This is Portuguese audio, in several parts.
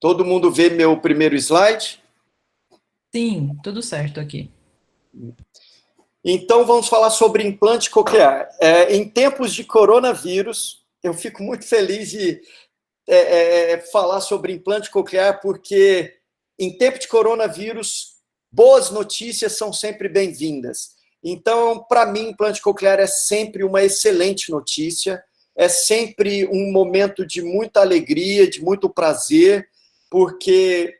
Todo mundo vê meu primeiro slide? Sim, tudo certo aqui. Então, vamos falar sobre implante coclear. Em tempos de coronavírus, eu fico muito feliz de falar sobre implante coclear, porque em tempo de coronavírus, boas notícias são sempre bem-vindas. Então, para mim, implante coclear é sempre uma excelente notícia, é sempre um momento de muita alegria, de muito prazer, porque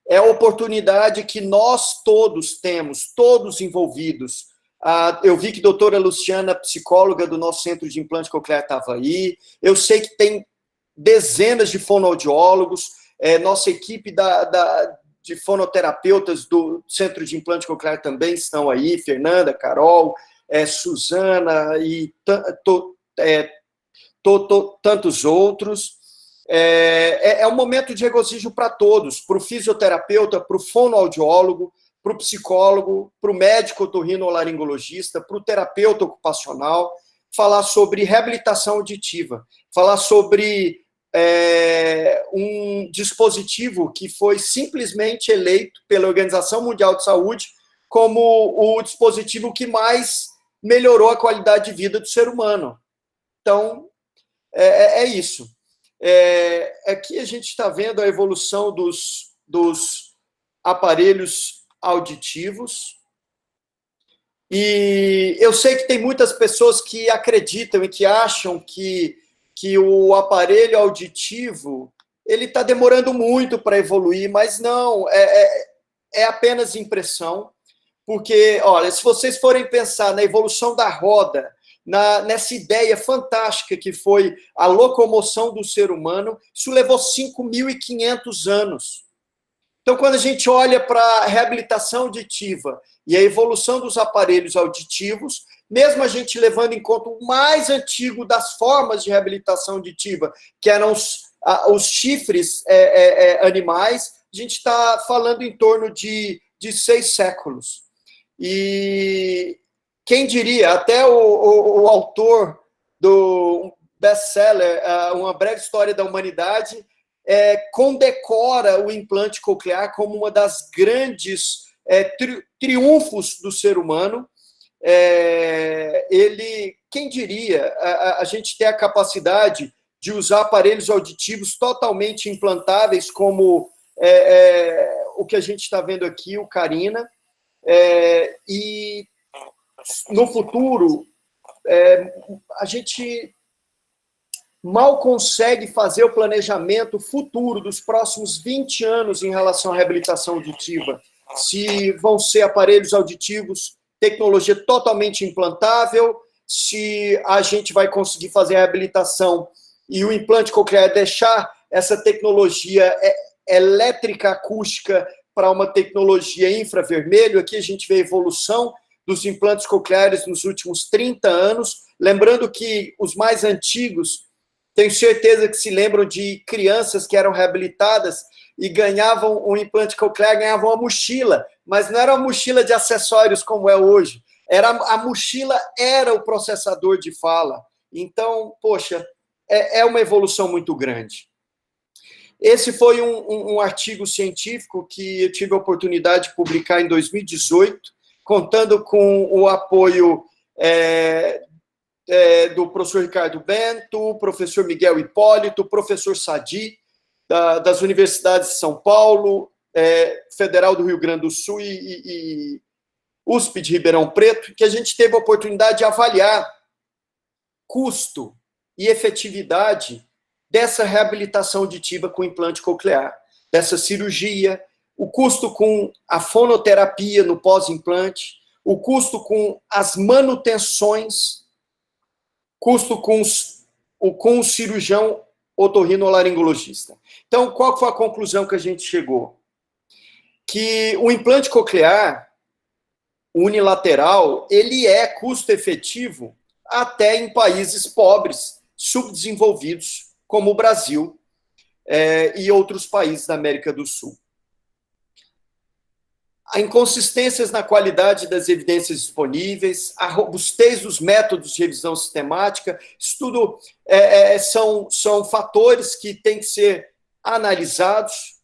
é a oportunidade que nós todos temos, todos envolvidos. Eu vi que a doutora Luciana, psicóloga do nosso centro de implante coclear, estava aí. Eu sei que tem dezenas de fonoaudiólogos, nossa equipe de fonoterapeutas do centro de implante coclear também estão aí, Fernanda, Carol, Suzana e tantos outros. Um momento de regozijo para todos, para o fisioterapeuta, para o fonoaudiólogo, para o psicólogo, para o médico otorrinolaringologista, para o terapeuta ocupacional, falar sobre reabilitação auditiva, falar sobre um dispositivo que foi simplesmente eleito pela Organização Mundial de Saúde como o dispositivo que mais melhorou a qualidade de vida do ser humano. Então, é isso. Aqui a gente está vendo a evolução dos aparelhos auditivos. E eu sei que tem muitas pessoas que acreditam e que acham que o aparelho auditivo ele está demorando muito para evoluir, mas não, é apenas impressão. Porque, olha, se vocês forem pensar na evolução da roda, nessa ideia fantástica que foi a locomoção do ser humano, isso levou 5.500 anos. Então, quando a gente olha para a reabilitação auditiva e a evolução dos aparelhos auditivos, mesmo a gente levando em conta o mais antigo das formas de reabilitação auditiva, que eram os chifres animais, a gente está falando em torno de 6 séculos. E quem diria, até o autor do best-seller, Uma Breve História da Humanidade, condecora o implante coclear como uma das grandes triunfos do ser humano. Quem diria, a gente tem a capacidade de usar aparelhos auditivos totalmente implantáveis, como o que a gente está vendo aqui, o Carina, e no futuro, a gente mal consegue fazer o planejamento futuro dos próximos 20 anos em relação à reabilitação auditiva. Se vão ser aparelhos auditivos, tecnologia totalmente implantável, se a gente vai conseguir fazer a reabilitação e o implante coclear deixar essa tecnologia elétrica acústica para uma tecnologia infravermelho. Aqui a gente vê a evolução dos implantes cocleares nos últimos 30 anos. Lembrando que os mais antigos, tenho certeza que se lembram de crianças que eram reabilitadas e ganhavam um implante coclear, ganhavam uma mochila, mas não era uma mochila de acessórios como é hoje. A mochila era o processador de fala. Então, poxa, é uma evolução muito grande. Esse foi um artigo científico que eu tive a oportunidade de publicar em 2018, contando com o apoio do professor Ricardo Bento, professor Miguel Hipólito, professor Sadi, das universidades de São Paulo, Federal do Rio Grande do Sul e USP de Ribeirão Preto, que a gente teve a oportunidade de avaliar custo e efetividade dessa reabilitação auditiva com implante coclear, dessa cirurgia, o custo com a fonoterapia no pós-implante, o custo com as manutenções, custo com o cirurgião otorrinolaringologista. Então, qual foi a conclusão que a gente chegou? Que o implante coclear unilateral, ele é custo efetivo até em países pobres, subdesenvolvidos, como o Brasil e outros países da América do Sul. Há inconsistências na qualidade das evidências disponíveis, a robustez dos métodos de revisão sistemática, isso tudo são fatores que têm que ser analisados,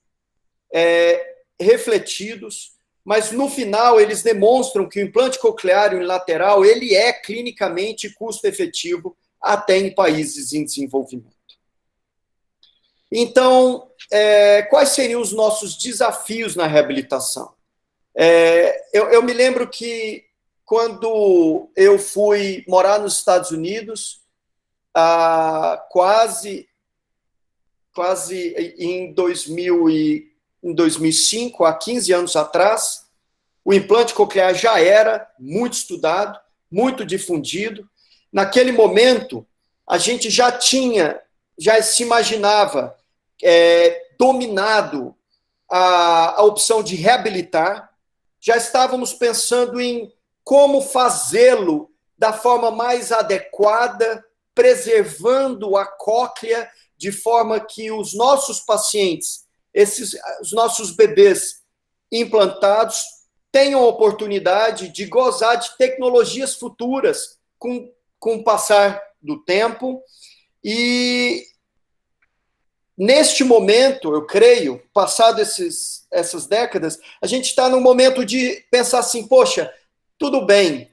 refletidos, mas no final eles demonstram que o implante coclear unilateral ele é clinicamente custo-efetivo até em países em desenvolvimento. Então, quais seriam os nossos desafios na reabilitação? Eu me lembro que quando eu fui morar nos Estados Unidos, quase em 2005, há 15 anos atrás, o implante coclear já era muito estudado, muito difundido. Naquele momento, a gente já se imaginava dominado a opção de reabilitar, já estávamos pensando em como fazê-lo da forma mais adequada, preservando a cóclea de forma que os nossos pacientes, os nossos bebês implantados, tenham a oportunidade de gozar de tecnologias futuras com o passar do tempo. E neste momento, eu creio, passado essas décadas, a gente está num momento de pensar assim, poxa, tudo bem,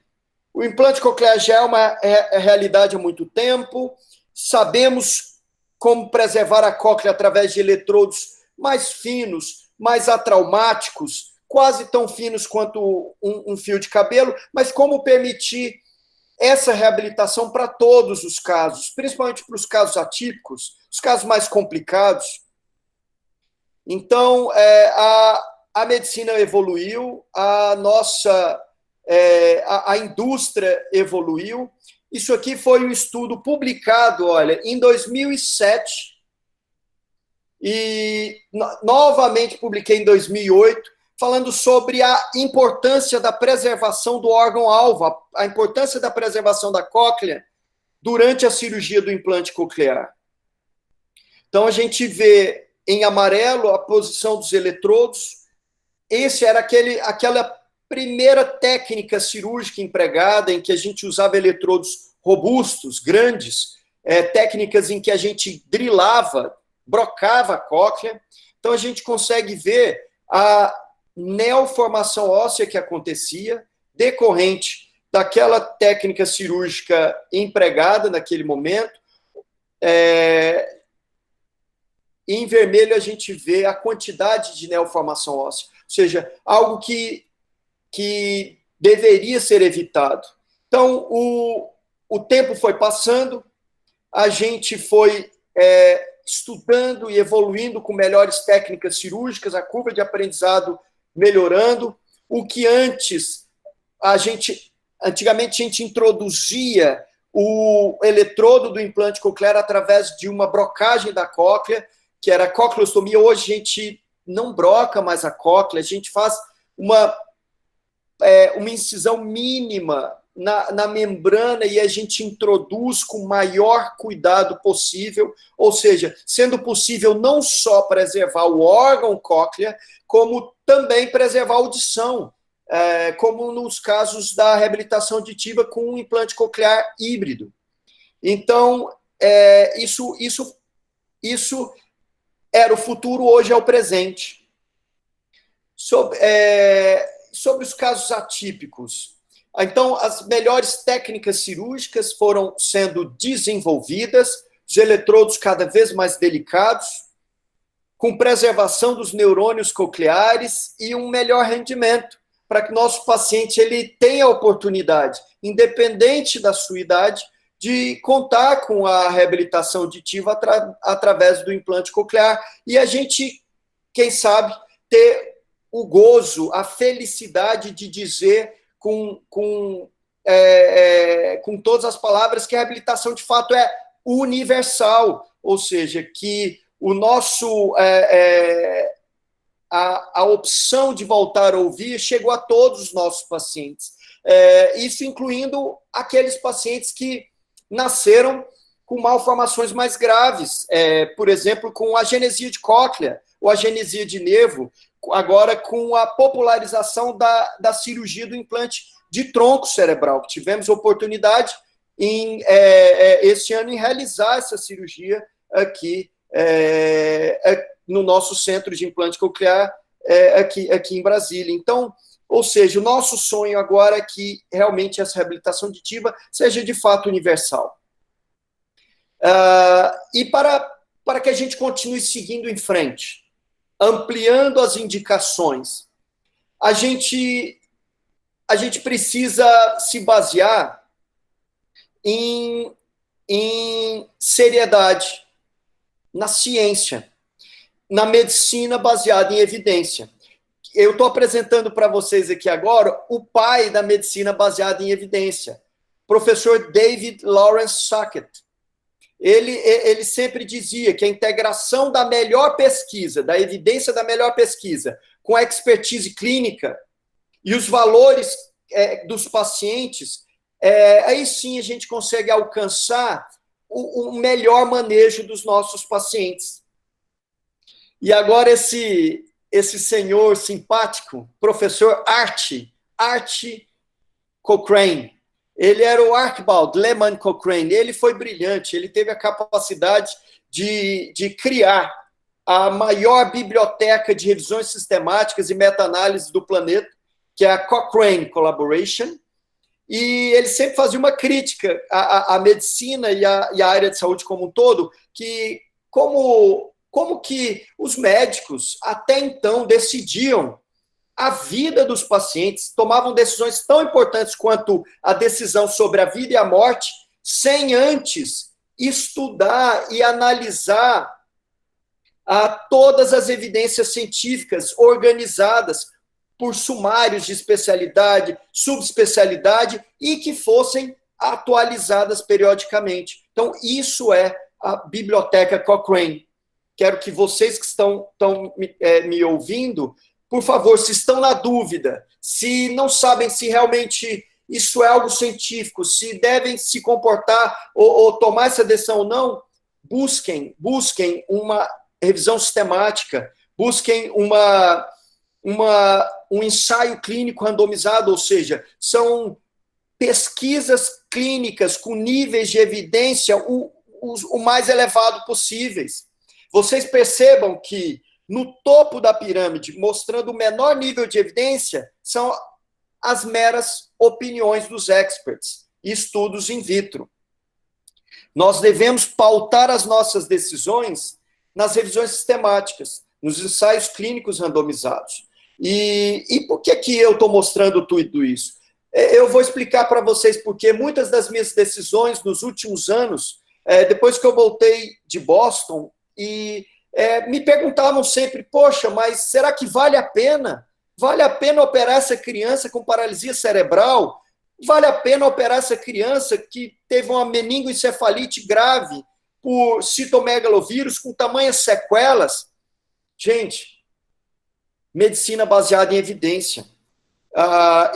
o implante coclear já é uma realidade há muito tempo, sabemos como preservar a cóclea através de eletrodos mais finos, mais atraumáticos, quase tão finos quanto um fio de cabelo, mas como permitir essa reabilitação para todos os casos, principalmente para os casos atípicos, os casos mais complicados. Então, a medicina evoluiu, a indústria evoluiu. Isso aqui foi um estudo publicado, olha, em 2007, e novamente publiquei em 2008, falando sobre a importância da preservação do órgão-alvo, a importância da preservação da cóclea durante a cirurgia do implante coclear. Então, a gente vê em amarelo a posição dos eletrodos. Esse era aquela primeira técnica cirúrgica empregada em que a gente usava eletrodos robustos, grandes, técnicas em que a gente drilava, brocava a cóclea. Então, a gente consegue ver a neoformação óssea que acontecia, decorrente daquela técnica cirúrgica empregada naquele momento. Em vermelho, a gente vê a quantidade de neoformação óssea, ou seja, algo que deveria ser evitado. Então, o tempo foi passando, a gente foi estudando e evoluindo com melhores técnicas cirúrgicas, a curva de aprendizado melhorando. O que antigamente a gente introduzia o eletrodo do implante coclear através de uma brocagem da cóclea, que era a cocleostomia. Hoje a gente não broca mais a cóclea, a gente faz uma incisão mínima na membrana e a gente introduz com o maior cuidado possível, ou seja, sendo possível não só preservar o órgão cóclea, como também preservar a audição, como nos casos da reabilitação auditiva com um implante coclear híbrido. Então, isso era o futuro, hoje é o presente. Sobre os casos atípicos, então, as melhores técnicas cirúrgicas foram sendo desenvolvidas, os eletrodos cada vez mais delicados, com preservação dos neurônios cocleares e um melhor rendimento, para que nosso paciente ele tenha a oportunidade, independente da sua idade, de contar com a reabilitação auditiva através do implante coclear, e a gente, quem sabe, ter o gozo, a felicidade de dizer com todas as palavras que a reabilitação de fato é universal, ou seja, que o nosso a opção de voltar a ouvir chegou a todos os nossos pacientes, isso incluindo aqueles pacientes que nasceram com malformações mais graves, por exemplo, com agenesia de cóclea ou agenesia de nervo, agora com a popularização da cirurgia do implante de tronco cerebral, que tivemos oportunidade esse ano em realizar essa cirurgia aqui no nosso centro de implante coclear aqui em Brasília. Então, ou seja, o nosso sonho agora é que realmente essa reabilitação auditiva seja de fato universal. E para que a gente continue seguindo em frente, ampliando as indicações, a gente precisa se basear em seriedade, na ciência, na medicina baseada em evidência. Eu estou apresentando para vocês aqui agora o pai da medicina baseada em evidência, professor David Lawrence Sackett. Ele sempre dizia que a integração da melhor pesquisa, da evidência da melhor pesquisa, com a expertise clínica e os valores dos pacientes, aí sim a gente consegue alcançar o melhor manejo dos nossos pacientes. E agora esse senhor simpático, professor Art Cochrane, ele era o Archibald Lehman Cochrane, ele foi brilhante, ele teve a capacidade de criar a maior biblioteca de revisões sistemáticas e meta-análises do planeta, que é a Cochrane Collaboration, e ele sempre fazia uma crítica à medicina e à área de saúde como um todo, que como que os médicos até então decidiam a vida dos pacientes, tomavam decisões tão importantes quanto a decisão sobre a vida e a morte, sem antes estudar e analisar todas as evidências científicas organizadas por sumários de especialidade, subespecialidade, e que fossem atualizadas periodicamente. Então, isso é a Biblioteca Cochrane. Quero que vocês que estão me ouvindo, por favor, se estão na dúvida, se não sabem se realmente isso é algo científico, se devem se comportar ou tomar essa decisão ou não, busquem uma revisão sistemática, busquem um ensaio clínico randomizado, ou seja, são pesquisas clínicas com níveis de evidência o mais elevado possíveis. Vocês percebam que no topo da pirâmide, mostrando o menor nível de evidência, são as meras opiniões dos experts e estudos in vitro. Nós devemos pautar as nossas decisões nas revisões sistemáticas, nos ensaios clínicos randomizados. E por que eu estou mostrando tudo isso? Eu vou explicar para vocês porque muitas das minhas decisões nos últimos anos, depois que eu voltei de Boston, me perguntavam sempre, poxa, mas será que vale a pena? Vale a pena operar essa criança com paralisia cerebral? Vale a pena operar essa criança que teve uma meningoencefalite grave por citomegalovírus com tamanhas sequelas? Gente, medicina baseada em evidência.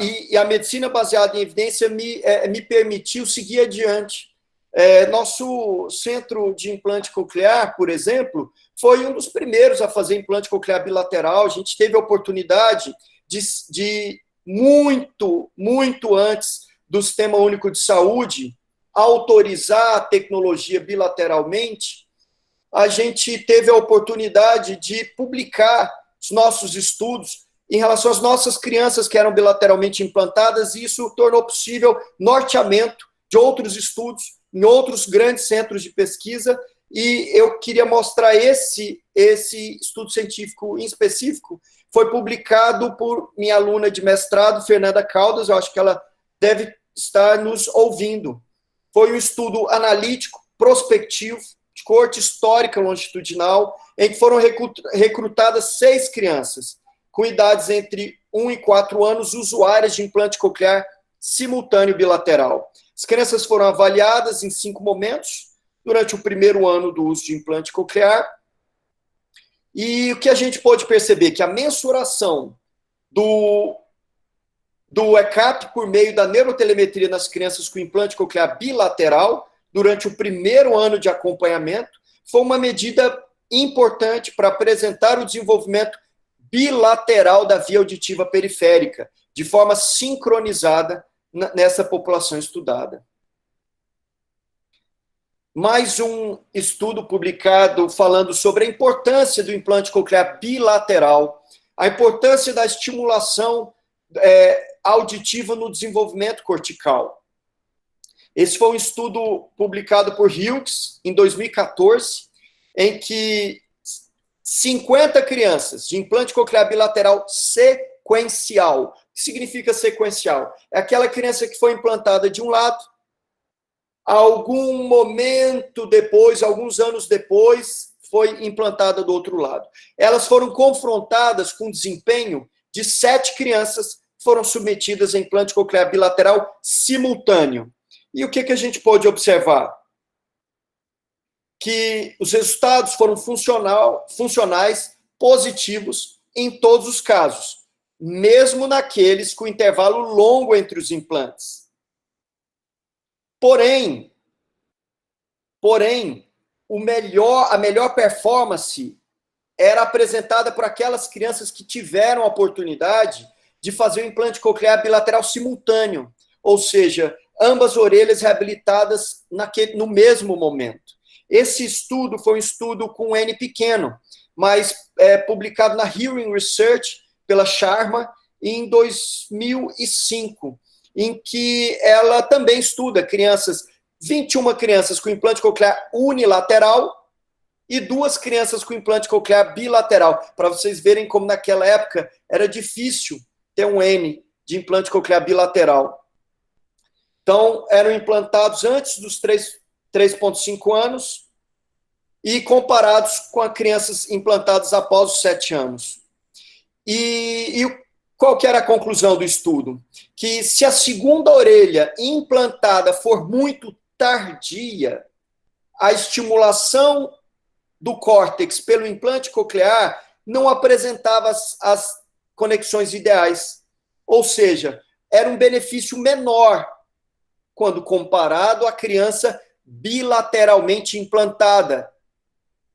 E a medicina baseada em evidência me permitiu seguir adiante. Nosso centro de implante coclear, por exemplo, foi um dos primeiros a fazer implante coclear bilateral. A gente teve a oportunidade de muito antes do Sistema Único de Saúde autorizar a tecnologia bilateralmente. A gente teve a oportunidade de publicar os nossos estudos em relação às nossas crianças que eram bilateralmente implantadas, e isso tornou possível norteamento de outros estudos em outros grandes centros de pesquisa, e eu queria mostrar esse estudo científico em específico. Foi publicado por minha aluna de mestrado, Fernanda Caldas, eu acho que ela deve estar nos ouvindo. Foi um estudo analítico, prospectivo, de corte histórica longitudinal, em que foram recrutadas 6 crianças, com idades entre 1 e 4 anos, usuárias de implante coclear simultâneo bilateral. As crianças foram avaliadas em 5 momentos, durante o primeiro ano do uso de implante coclear, e o que a gente pôde perceber? Que a mensuração do ECAP por meio da neurotelemetria nas crianças com implante coclear bilateral, durante o primeiro ano de acompanhamento, foi uma medida importante para apresentar o desenvolvimento bilateral da via auditiva periférica, de forma sincronizada nessa população estudada. mais um estudo publicado falando sobre a importância do implante coclear bilateral, a importância da estimulação auditiva no desenvolvimento cortical. Esse foi um estudo publicado por Hughes em 2014, em que 50 crianças de implante coclear bilateral sequencial. O que significa sequencial? É aquela criança que foi implantada de um lado, algum momento depois, alguns anos depois, foi implantada do outro lado. Elas foram confrontadas com o desempenho de 7 crianças que foram submetidas a implante coclear bilateral simultâneo. E o que a gente pode observar? Que os resultados foram funcionais, positivos em todos os casos, mesmo naqueles com intervalo longo entre os implantes. Porém, a melhor performance era apresentada por aquelas crianças que tiveram a oportunidade de fazer o implante coclear bilateral simultâneo, ou seja, ambas orelhas reabilitadas no mesmo momento. Esse estudo foi um estudo com N pequeno, mas publicado na Hearing Research pela Sharma em 2005, em que ela também estuda 21 crianças com implante coclear unilateral e 2 crianças com implante coclear bilateral, para vocês verem como naquela época era difícil ter um N de implante coclear bilateral. Então, eram implantados antes dos 3,5 anos e comparados com as crianças implantadas após os 7 anos. E qual que era a conclusão do estudo? Que se a segunda orelha implantada for muito tardia, a estimulação do córtex pelo implante coclear não apresentava as conexões ideais. Ou seja, era um benefício menor quando comparado à criança bilateralmente implantada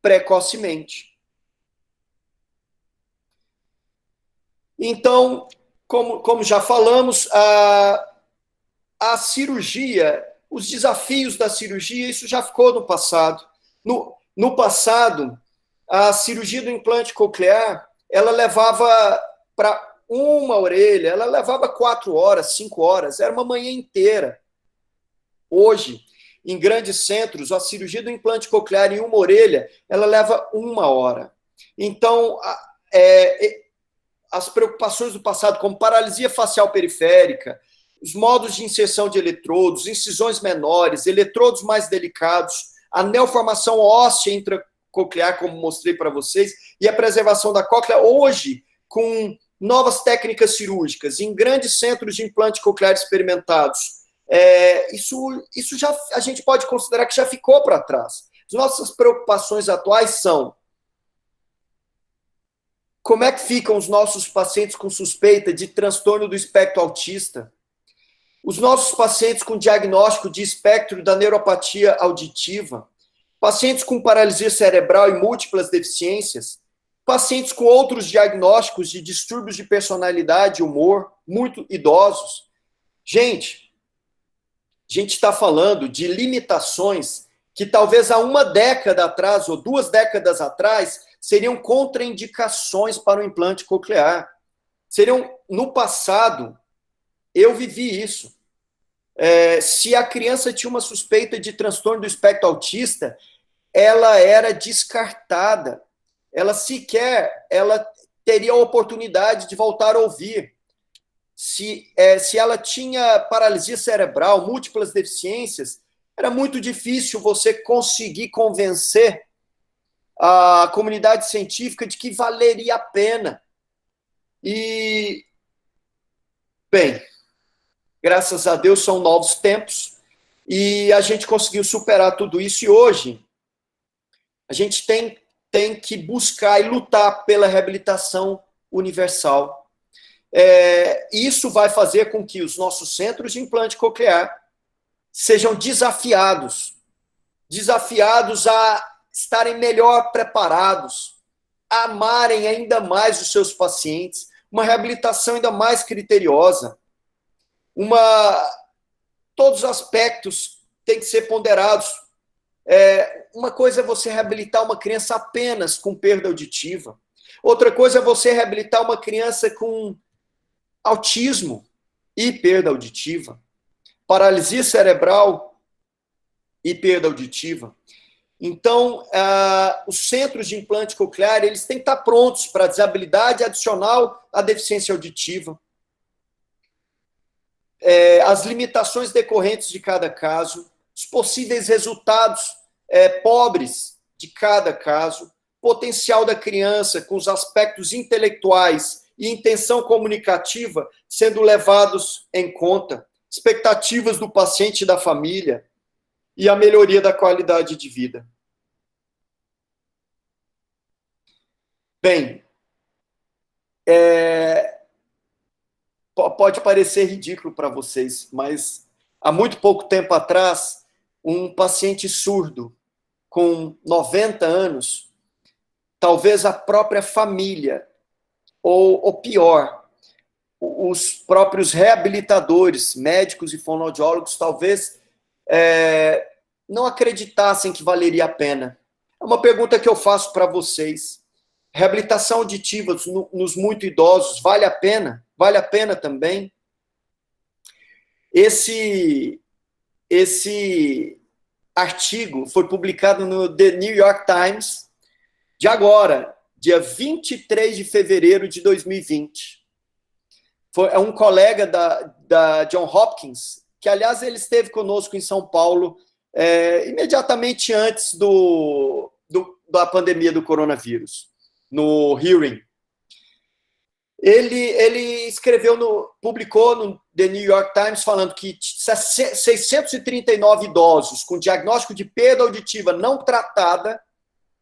precocemente. Então, como já falamos, a cirurgia, os desafios da cirurgia, isso já ficou no passado. No passado, a cirurgia do implante coclear, ela levava para uma orelha, ela levava 4 horas, 5 horas, era uma manhã inteira. Hoje, em grandes centros, a cirurgia do implante coclear em uma orelha, ela leva 1 hora. Então, as preocupações do passado, como paralisia facial periférica, os modos de inserção de eletrodos, incisões menores, eletrodos mais delicados, a neoformação óssea intracoclear, como mostrei para vocês, e a preservação da cóclea, hoje, com novas técnicas cirúrgicas, em grandes centros de implante coclear experimentados, isso já a gente pode considerar que já ficou para trás. As nossas preocupações atuais são: como é que ficam os nossos pacientes com suspeita de transtorno do espectro autista? Os nossos pacientes com diagnóstico de espectro da neuropatia auditiva? Pacientes com paralisia cerebral e múltiplas deficiências? Pacientes com outros diagnósticos de distúrbios de personalidade e humor, muito idosos? A gente está falando de limitações que talvez há 1 década atrás ou 2 décadas atrás seriam contraindicações para o implante coclear. No passado, eu vivi isso. Se a criança tinha uma suspeita de transtorno do espectro autista, ela era descartada. Ela teria a oportunidade de voltar a ouvir. Se ela tinha paralisia cerebral, múltiplas deficiências, era muito difícil você conseguir convencer a comunidade científica de que valeria a pena. E, bem, graças a Deus são novos tempos e a gente conseguiu superar tudo isso, e hoje a gente tem que buscar e lutar pela reabilitação universal. Isso vai fazer com que os nossos centros de implante coclear sejam desafiados a estarem melhor preparados, a amarem ainda mais os seus pacientes, uma reabilitação ainda mais criteriosa, todos os aspectos têm que ser ponderados Uma coisa é você reabilitar uma criança apenas com perda auditiva. Outra coisa é você reabilitar uma criança com autismo e perda auditiva, paralisia cerebral e perda auditiva. Então, os centros de implante coclear, eles têm que estar prontos para a desabilidade adicional à deficiência auditiva. As limitações decorrentes de cada caso, os possíveis resultados pobres de cada caso, potencial da criança com os aspectos intelectuais e intenção comunicativa sendo levados em conta, expectativas do paciente e da família e a melhoria da qualidade de vida. Bem, pode parecer ridículo para vocês, mas há muito pouco tempo atrás, um paciente surdo com 90 anos, talvez a própria família, ou pior, os próprios reabilitadores, médicos e fonoaudiólogos, talvez não acreditassem que valeria a pena. É uma pergunta que eu faço para vocês. Reabilitação auditiva nos muito idosos, vale a pena? Vale a pena também? Esse artigo foi publicado no The New York Times, de agora, dia 23 de fevereiro de 2020. É um colega da John Hopkins, que, aliás, ele esteve conosco em São Paulo imediatamente antes da pandemia do coronavírus, no Hearing. Ele publicou no The New York Times falando que 639 idosos com diagnóstico de perda auditiva não tratada,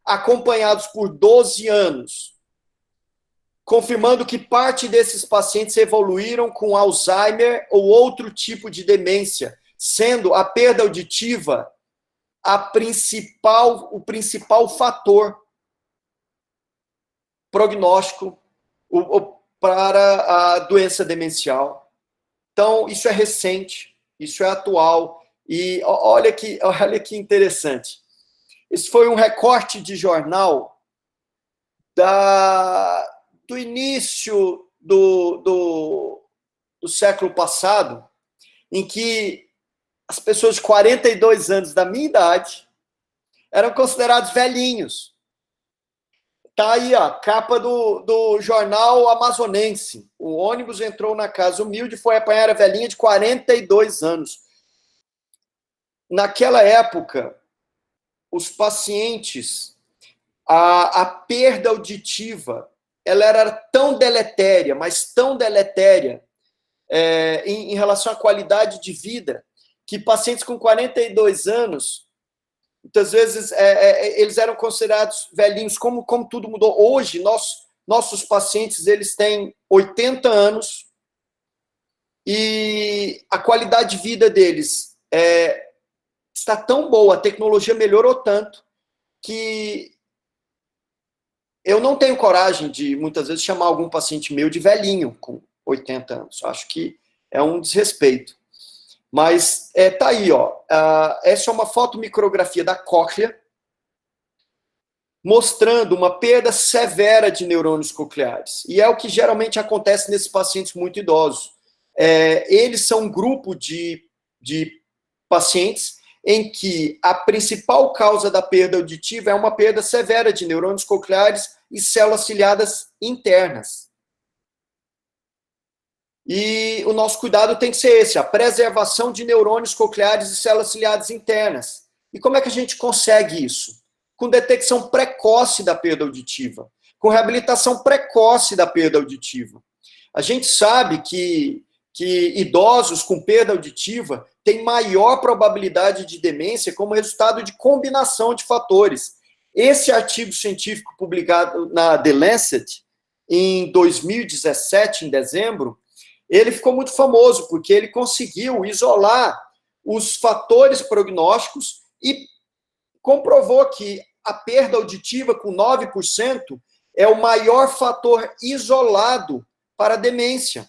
acompanhados por 12 anos, confirmando que parte desses pacientes evoluíram com Alzheimer ou outro tipo de demência, sendo a perda auditiva o principal fator prognóstico para a doença demencial. Então, isso é recente, isso é atual, e olha que interessante. Esse foi um recorte de jornal do início do século passado, em que as pessoas de 42 anos da minha idade eram considerados velhinhos. Tá aí a capa do jornal amazonense. O ônibus entrou na casa humilde e foi apanhar a velhinha de 42 anos. Naquela época, os pacientes, a perda auditiva, ela era tão deletéria, mas tão deletéria em relação à qualidade de vida, que pacientes com 42 anos, muitas vezes, eles eram considerados velhinhos, como tudo mudou. Hoje, nossos pacientes, eles têm 80 anos e a qualidade de vida deles está tão boa, a tecnologia melhorou tanto, que eu não tenho coragem de, muitas vezes, chamar algum paciente meu de velhinho com 80 anos. Acho que é um desrespeito. Mas tá aí, ó. Essa é uma fotomicrografia da cóclea, mostrando uma perda severa de neurônios cocleares. E é o que geralmente acontece nesses pacientes muito idosos. Eles são um grupo de pacientes em que a principal causa da perda auditiva é uma perda severa de neurônios cocleares e células ciliadas internas. E o nosso cuidado tem que ser esse, a preservação de neurônios cocleares e células ciliadas internas. E como é que a gente consegue isso? Com detecção precoce da perda auditiva, com reabilitação precoce da perda auditiva. A gente sabe que idosos com perda auditiva têm maior probabilidade de demência como resultado de combinação de fatores. Esse artigo científico publicado na The Lancet, em 2017, em dezembro, ele ficou muito famoso, porque ele conseguiu isolar os fatores prognósticos e comprovou que a perda auditiva com 9% é o maior fator isolado para a demência.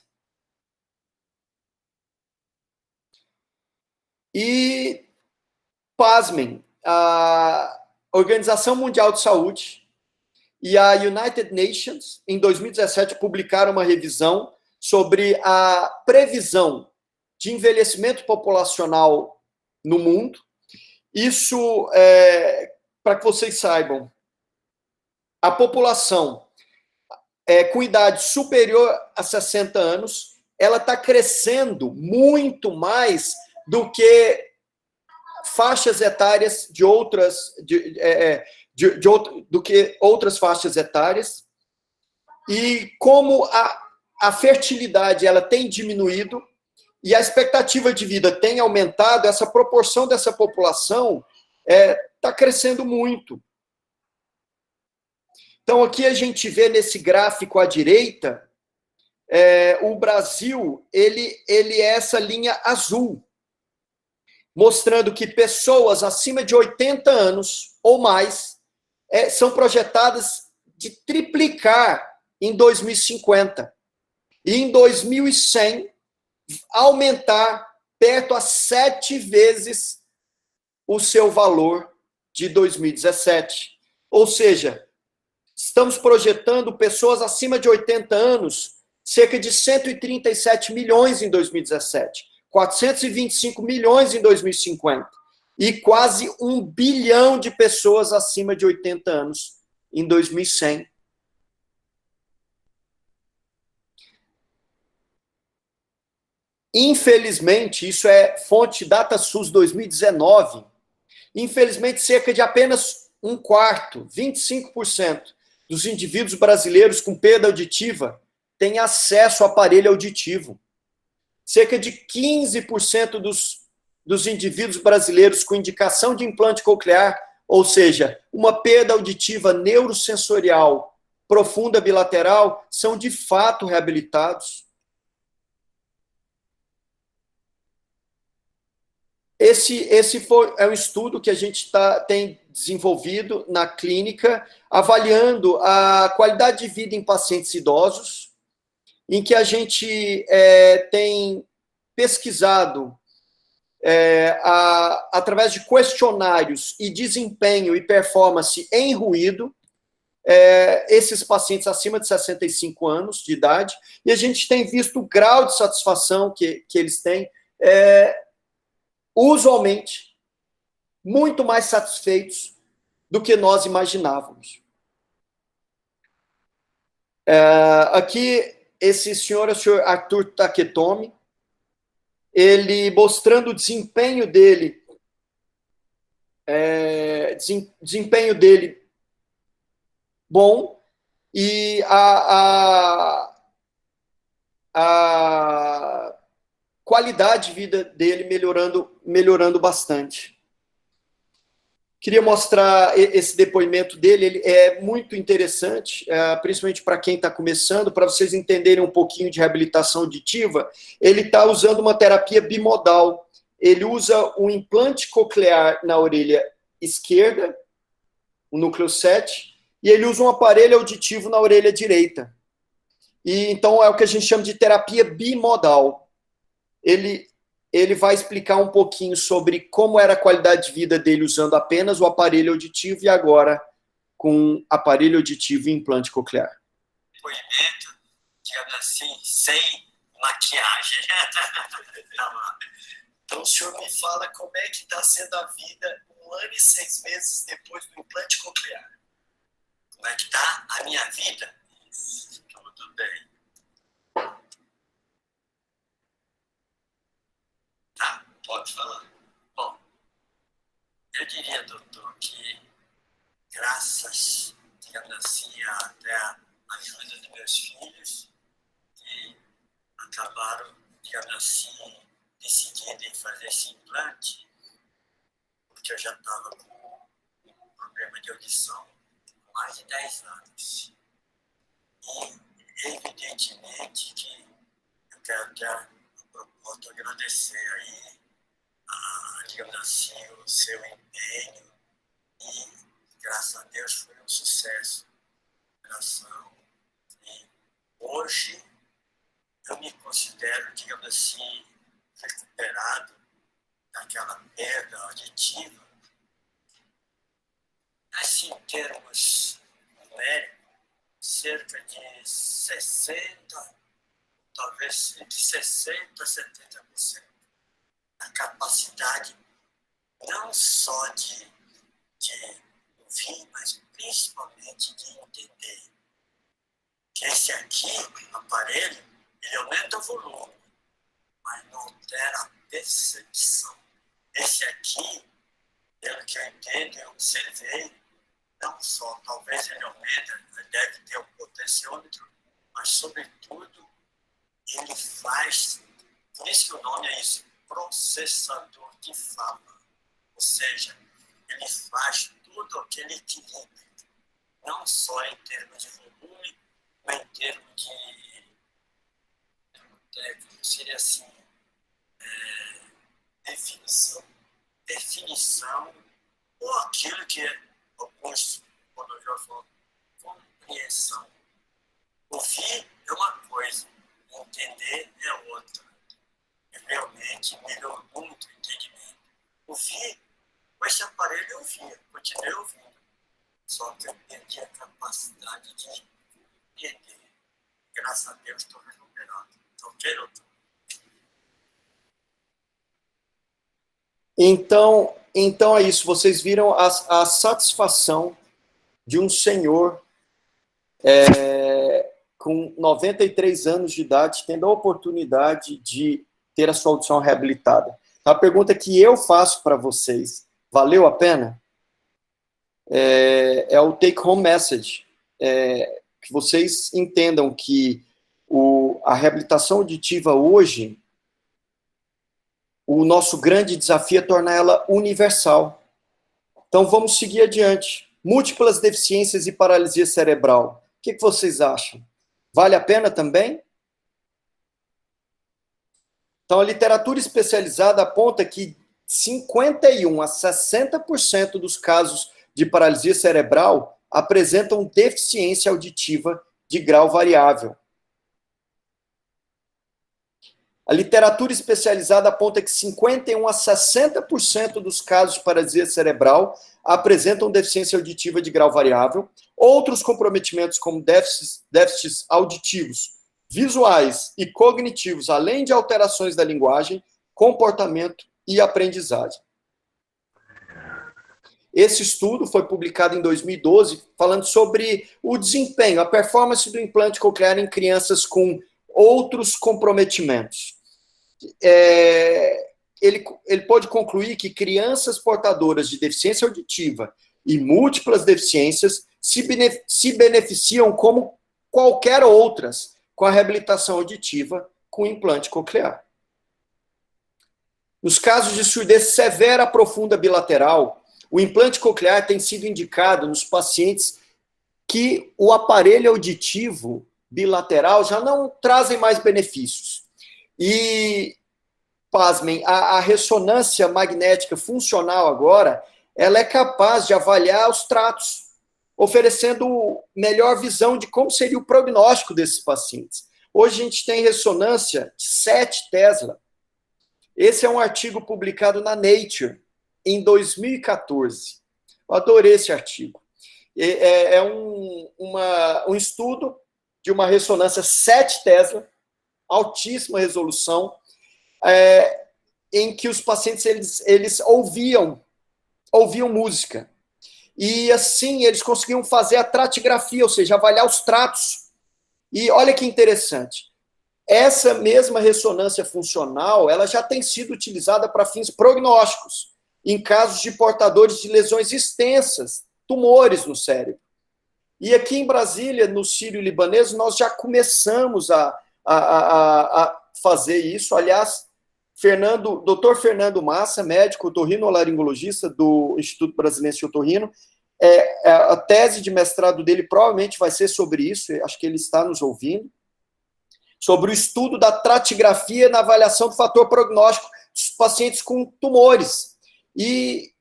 E, pasmem, a Organização Mundial de Saúde e a United Nations, em 2017, publicaram uma revisão sobre a previsão de envelhecimento populacional no mundo. Isso, para que vocês saibam, a população com idade superior a 60 anos, ela está crescendo muito mais do que faixas etárias de outras, do que outras faixas etárias. E como a fertilidade ela tem diminuído e a expectativa de vida tem aumentado, essa proporção dessa população está crescendo muito. Então, aqui a gente vê nesse gráfico à direita, o Brasil, ele é essa linha azul, mostrando que pessoas acima de 80 anos ou mais são projetadas de triplicar em 2050. E em 2100, aumentar perto a 7 vezes o seu valor de 2017. Ou seja, estamos projetando pessoas acima de 80 anos, cerca de 137 milhões em 2017, 425 milhões em 2050 e quase 1 bilhão de pessoas acima de 80 anos em 2100. Infelizmente, isso é fonte DataSUS 2019, infelizmente cerca de apenas um quarto, 25%, dos indivíduos brasileiros com perda auditiva têm acesso ao aparelho auditivo. Cerca de 15% dos indivíduos brasileiros com indicação de implante coclear, ou seja, uma perda auditiva neurosensorial profunda bilateral, são de fato reabilitados. Esse é um estudo que a gente tem desenvolvido na clínica, avaliando a qualidade de vida em pacientes idosos, em que a gente tem pesquisado através de questionários e desempenho e performance em ruído, esses pacientes acima de 65 anos de idade, e a gente tem visto o grau de satisfação que eles têm, usualmente, muito mais satisfeitos do que nós imaginávamos. Aqui, esse senhor é o senhor Arthur Taketomi, ele mostrando o desempenho dele, bom, e a qualidade de vida dele melhorando bastante. Queria mostrar esse depoimento dele, ele é muito interessante, principalmente para quem está começando, para vocês entenderem um pouquinho de reabilitação auditiva. Ele está usando uma terapia bimodal. Ele usa um implante coclear na orelha esquerda, o núcleo 7, e ele usa um aparelho auditivo na orelha direita. E então é o que a gente chama de terapia bimodal. Ele vai explicar um pouquinho sobre como era a qualidade de vida dele usando apenas o aparelho auditivo e agora com aparelho auditivo e implante coclear. Depoimento, digamos assim, sem maquiagem. Então o senhor me fala como é que está sendo a vida 1 ano e 6 meses depois do implante coclear. Como é que está a minha vida? Tudo bem. Tá, pode falar. Bom, eu diria, doutor, que graças, digamos assim, até a ajuda dos meus filhos, que acabaram, digamos assim, decidindo em fazer esse implante, porque eu já estava com um problema de audição há mais de 10 anos. E, evidentemente, que eu quero até a propósito agradecer aí, digamos assim, o seu empenho e, graças a Deus, foi um sucesso. E hoje eu me considero, digamos assim, recuperado daquela perda auditiva assim, em termos numéricos, cerca de 60%, talvez entre 60% a 70%, a capacidade não só de ouvir, mas principalmente de entender. Que esse aqui, aparelho, ele aumenta o volume, mas não altera a percepção. Esse aqui, pelo que eu entendo e observei, não só, talvez ele aumenta, ele deve ter um potenciômetro, mas, sobretudo, ele faz, por isso que o nome é isso, processador de fala. Ou seja, ele faz tudo aquele equilíbrio, não só em termos de volume, mas em termos de técnico, seria assim, definição, ou aquilo que alguns, quando eu já falo, compreensão. Ouvir é uma coisa, entender é outra. E realmente melhorou muito o entendimento. Ouvir, com esse aparelho eu ouvia, continuei ouvindo. Só que eu perdi a capacidade de entender. Graças a Deus estou recuperado. Ok, doutor? Então é isso. Vocês viram a satisfação de um senhor com 93 anos de idade, tendo a oportunidade de ter a sua audição reabilitada. A pergunta que eu faço para vocês, valeu a pena? É o take-home message. Que vocês entendam que a reabilitação auditiva hoje, o nosso grande desafio é tornar ela universal. Então vamos seguir adiante. Múltiplas deficiências e paralisia cerebral. O que vocês acham? Vale a pena também? Então, a literatura especializada aponta que 51% a 60% dos casos de paralisia cerebral apresentam deficiência auditiva de grau variável. A literatura especializada aponta que 51% a 60% dos casos de paralisia cerebral apresentam deficiência auditiva de grau variável. Outros comprometimentos, como déficits auditivos, visuais e cognitivos, além de alterações da linguagem, comportamento e aprendizagem. Esse estudo foi publicado em 2012, falando sobre o desempenho, a performance do implante coclear em crianças com outros comprometimentos. Ele pode concluir que crianças portadoras de deficiência auditiva e múltiplas deficiências se beneficiam como qualquer outras com a reabilitação auditiva com implante coclear. Nos casos de surdez severa profunda bilateral, o implante coclear tem sido indicado nos pacientes que o aparelho auditivo bilateral já não trazem mais benefícios. E, pasmem, a ressonância magnética funcional agora, ela é capaz de avaliar os tratos, oferecendo melhor visão de como seria o prognóstico desses pacientes. Hoje a gente tem ressonância de 7 Tesla. Esse é um artigo publicado na Nature, em 2014. Eu adorei esse artigo. É um estudo de uma ressonância 7 Tesla, altíssima resolução, em que os pacientes eles ouviam música. E assim eles conseguiam fazer a tratigrafia, ou seja, avaliar os tratos. E olha que interessante. Essa mesma ressonância funcional, ela já tem sido utilizada para fins prognósticos, em casos de portadores de lesões extensas, tumores no cérebro. E aqui em Brasília, no Sírio-Libanês, nós já começamos a fazer isso. Aliás, Dr. Fernando Massa, médico otorrinolaringologista do Instituto Brasileiro de Otorrino, a tese de mestrado dele provavelmente vai ser sobre isso, acho que ele está nos ouvindo, sobre o estudo da tratigrafia na avaliação do fator prognóstico dos pacientes com tumores. E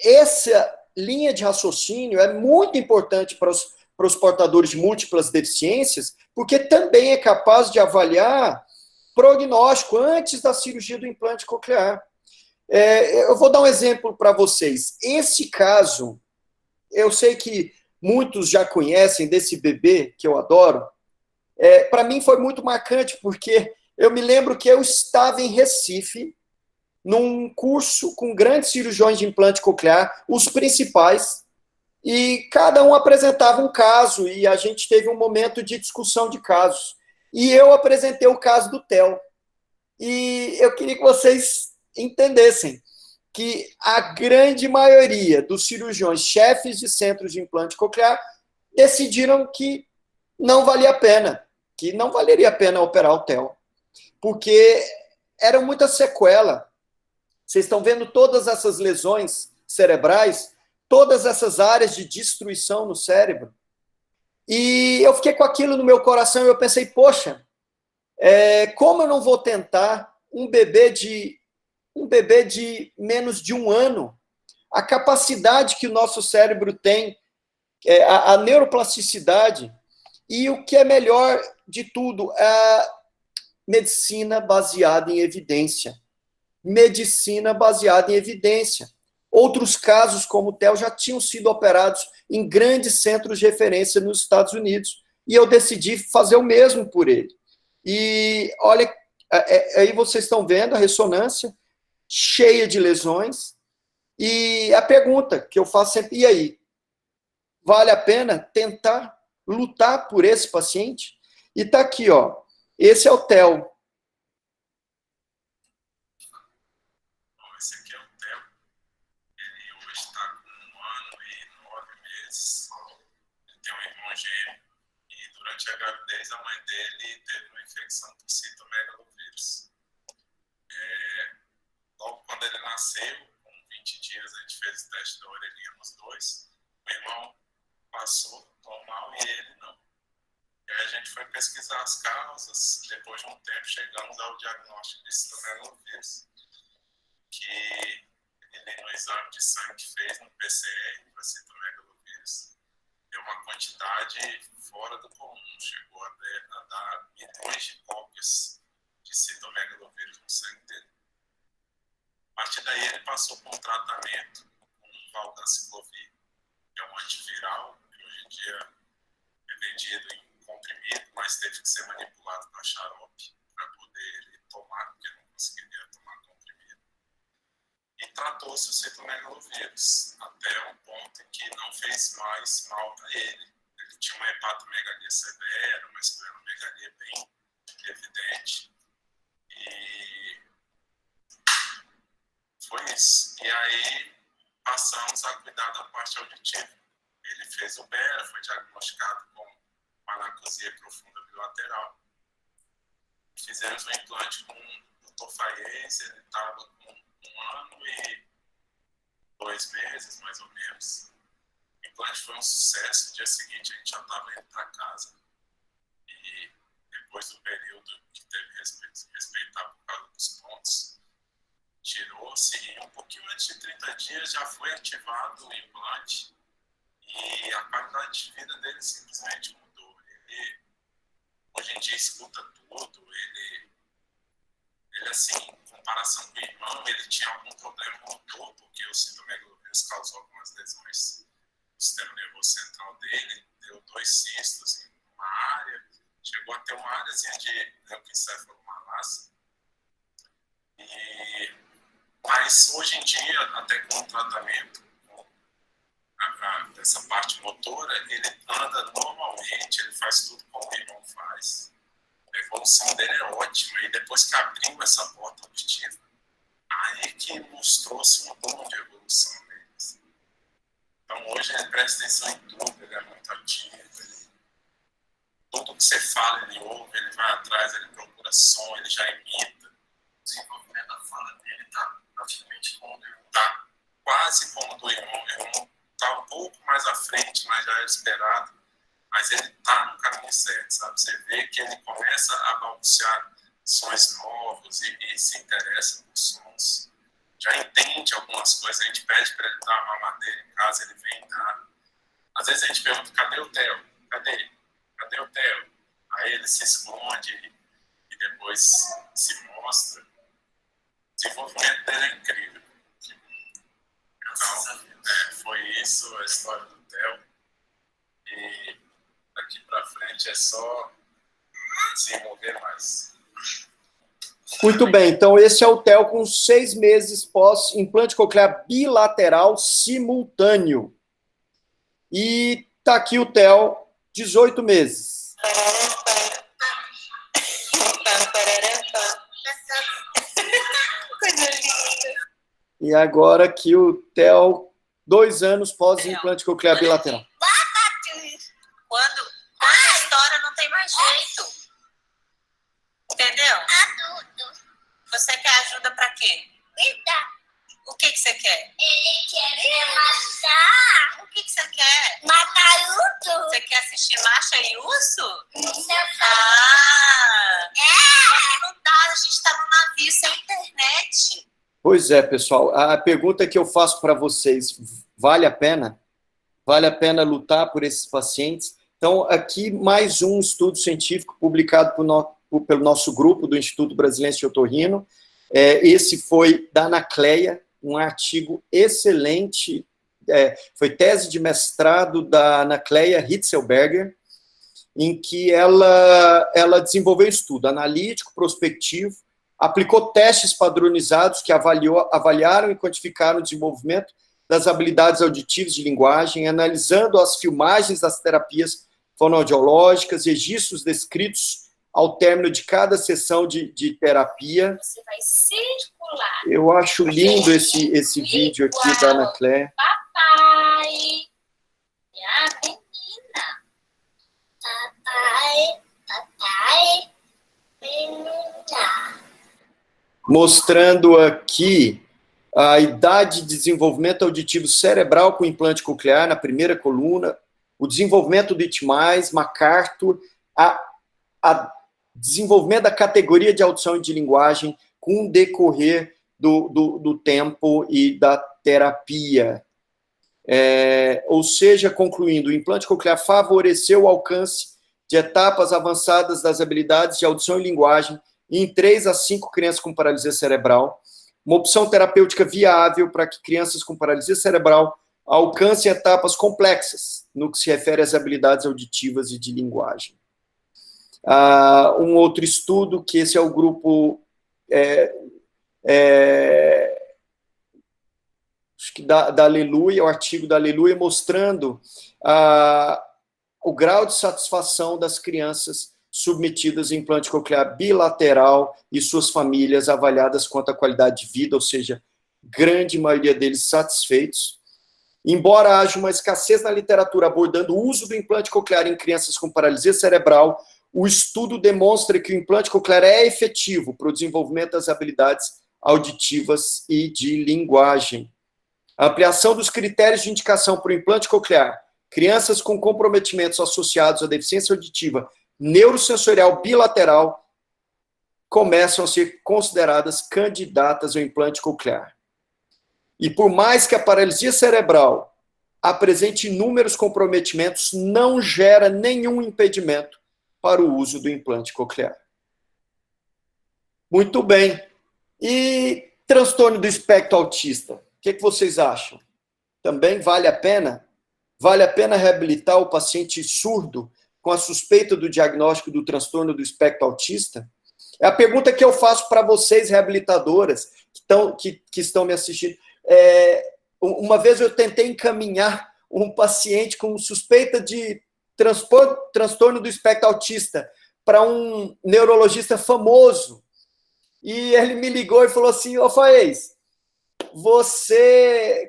essa linha de raciocínio é muito importante para os portadores de múltiplas deficiências, porque também é capaz de avaliar prognóstico antes da cirurgia do implante coclear. Eu vou dar um exemplo para vocês. Esse caso, eu sei que muitos já conhecem desse bebê, que eu adoro. Para mim foi muito marcante, porque eu me lembro que eu estava em Recife, num curso com grandes cirurgiões de implante coclear, os principais, e cada um apresentava um caso, e a gente teve um momento de discussão de casos. E eu apresentei o caso do Theo. E eu queria que vocês entendessem que a grande maioria dos cirurgiões chefes de centros de implante coclear decidiram que não valia a pena, que não valeria a pena operar o Theo, porque era muita sequela. Vocês estão vendo todas essas lesões cerebrais, todas essas áreas de destruição no cérebro. E eu fiquei com aquilo no meu coração e eu pensei, poxa, como eu não vou tentar um bebê de menos de um ano, a capacidade que o nosso cérebro tem, a neuroplasticidade, e o que é melhor de tudo, a medicina baseada em evidência. Medicina baseada em evidência. Outros casos, como o Theo, já tinham sido operados em grandes centros de referência nos Estados Unidos, e eu decidi fazer o mesmo por ele. E olha, aí vocês estão vendo a ressonância cheia de lesões, e a pergunta que eu faço sempre, e aí? Vale a pena tentar lutar por esse paciente? E tá aqui, ó. Esse é o Theo. Esse aqui é o Theo. Ele hoje está com 1 ano e 9 meses. Ele tem um irmão gêmeo. E durante a gravidez, a mãe dele teve uma infecção por citomegalovírus. Logo quando ele nasceu, com 20 dias, a gente fez o teste da orelhinha nos dois. O irmão passou normal e ele não. E aí a gente foi pesquisar as causas. Depois de um tempo, chegamos ao diagnóstico de citomegalovírus, que ele, no exame de sangue que fez no PCR para citomegalovírus, deu uma quantidade fora do comum, chegou a dar milhões de cópias de citomegalovírus no sangue dele. A partir daí ele passou por um tratamento com valganciclovir, que é um antiviral, que hoje em dia é vendido em comprimido, mas teve que ser manipulado para xarope para poder ele tomar, porque não conseguiria tomar comprimido. E tratou-se o citomegalovírus, até um ponto em que não fez mais mal para ele. Ele tinha uma hepatomegalia severa, uma esplenomegalia bem evidente. E foi isso. E aí passamos a cuidar da parte auditiva. Ele fez o BERA, foi diagnosticado com anacosia profunda bilateral. Fizemos um implante com o Tofaies, ele estava com 1 ano e 2 meses, mais ou menos. O implante foi um sucesso. No dia seguinte, a gente já estava indo para casa. E depois do período que teve que respeitar por causa dos pontos, tirou-se e um pouquinho antes de 30 dias já foi ativado o implante e a qualidade de vida dele simplesmente mudou. Ele, hoje em dia, escuta tudo. Ele assim, em comparação com o irmão, ele tinha algum problema motor, porque o citomegalovírus causou algumas lesões no sistema nervoso central dele, deu 2 cistos em uma área, chegou a ter uma áreazinha de leucoencefalomalácia. Mas hoje em dia, até com o tratamento dessa parte motora, ele anda normalmente, ele faz tudo como o irmão faz. A evolução dele é ótima. E depois que abriu essa porta auditiva, aí que mostrou-se um boom de evolução deles. Então hoje ele presta atenção em tudo, ele é muito ativo. Tudo que você fala, ele ouve, ele vai atrás, ele procura som, ele já imita. O desenvolvimento da fala dele está praticamente como do irmão. Está quase como do irmão. O irmão está um pouco mais à frente, mas já era esperado. Mas ele está no caminho certo, sabe? Você vê que ele começa a balbuciar sons novos e se interessa por sons. Já entende algumas coisas. A gente pede para ele dar uma mamadeira em casa, ele vem dar. Às vezes a gente pergunta, cadê o Theo? Cadê o Theo? Aí ele se esconde e depois se mostra. O desenvolvimento dele é incrível. só desenvolver mais. Muito bem, então esse é o Theo com 6 meses pós implante coclear bilateral simultâneo. E tá aqui o Theo, 18 meses. Coisa linda. E agora aqui o Theo, 2 anos pós implante coclear bilateral. Quando a história não tem mais jeito. Entendeu? Adulto. Você quer ajuda pra quê? O que você quer? Ele quer matar. O que você quer? Matar urso. Você quer assistir Macha e Urso? Não dá, a gente tá no navio sem internet. Pois é, pessoal. A pergunta que eu faço para vocês, vale a pena? Vale a pena lutar por esses pacientes? Então, aqui mais um estudo científico publicado pelo nosso grupo do Instituto Brasileiro de Otorrino. Esse foi da Anacleia, um artigo excelente, foi tese de mestrado da Anacleia Hitzelberger, em que ela desenvolveu um estudo analítico, prospectivo, aplicou testes padronizados que avaliaram e quantificaram o desenvolvimento das habilidades auditivas de linguagem, analisando as filmagens das terapias fonoaudiológicas, registros descritos ao término de cada sessão de terapia. Você vai circular. Eu acho lindo esse vídeo aqui da Anacleia. Papai. E a menina. Papai. Menina. Mostrando aqui a idade de desenvolvimento auditivo cerebral com implante coclear na primeira coluna, o desenvolvimento do IT+, MacArthur, a desenvolvimento da categoria de audição e de linguagem com o decorrer do tempo e da terapia. Ou seja, concluindo, o implante coclear favoreceu o alcance de etapas avançadas das habilidades de audição e linguagem em 3 a 5 crianças com paralisia cerebral, uma opção terapêutica viável para que crianças com paralisia cerebral alcancem etapas complexas no que se refere às habilidades auditivas e de linguagem. Um outro estudo, que esse é o grupo acho que da Aleluia, o artigo da Aleluia, mostrando o grau de satisfação das crianças submetidas a implante coclear bilateral e suas famílias avaliadas quanto à qualidade de vida, ou seja, grande maioria deles satisfeitos. Embora haja uma escassez na literatura abordando o uso do implante coclear em crianças com paralisia cerebral, o estudo demonstra que o implante coclear é efetivo para o desenvolvimento das habilidades auditivas e de linguagem. A ampliação dos critérios de indicação para o implante coclear, crianças com comprometimentos associados à deficiência auditiva neurosensorial bilateral começam a ser consideradas candidatas ao implante coclear. E por mais que a paralisia cerebral apresente inúmeros comprometimentos, não gera nenhum impedimento para o uso do implante coclear. Muito bem. E transtorno do espectro autista? O que vocês acham? Também vale a pena? Vale a pena reabilitar o paciente surdo com a suspeita do diagnóstico do transtorno do espectro autista? É a pergunta que eu faço para vocês, reabilitadoras, que estão me assistindo. Uma vez eu tentei encaminhar um paciente com suspeita de transtorno do espectro autista para um neurologista famoso. E ele me ligou e falou assim: ô Faez,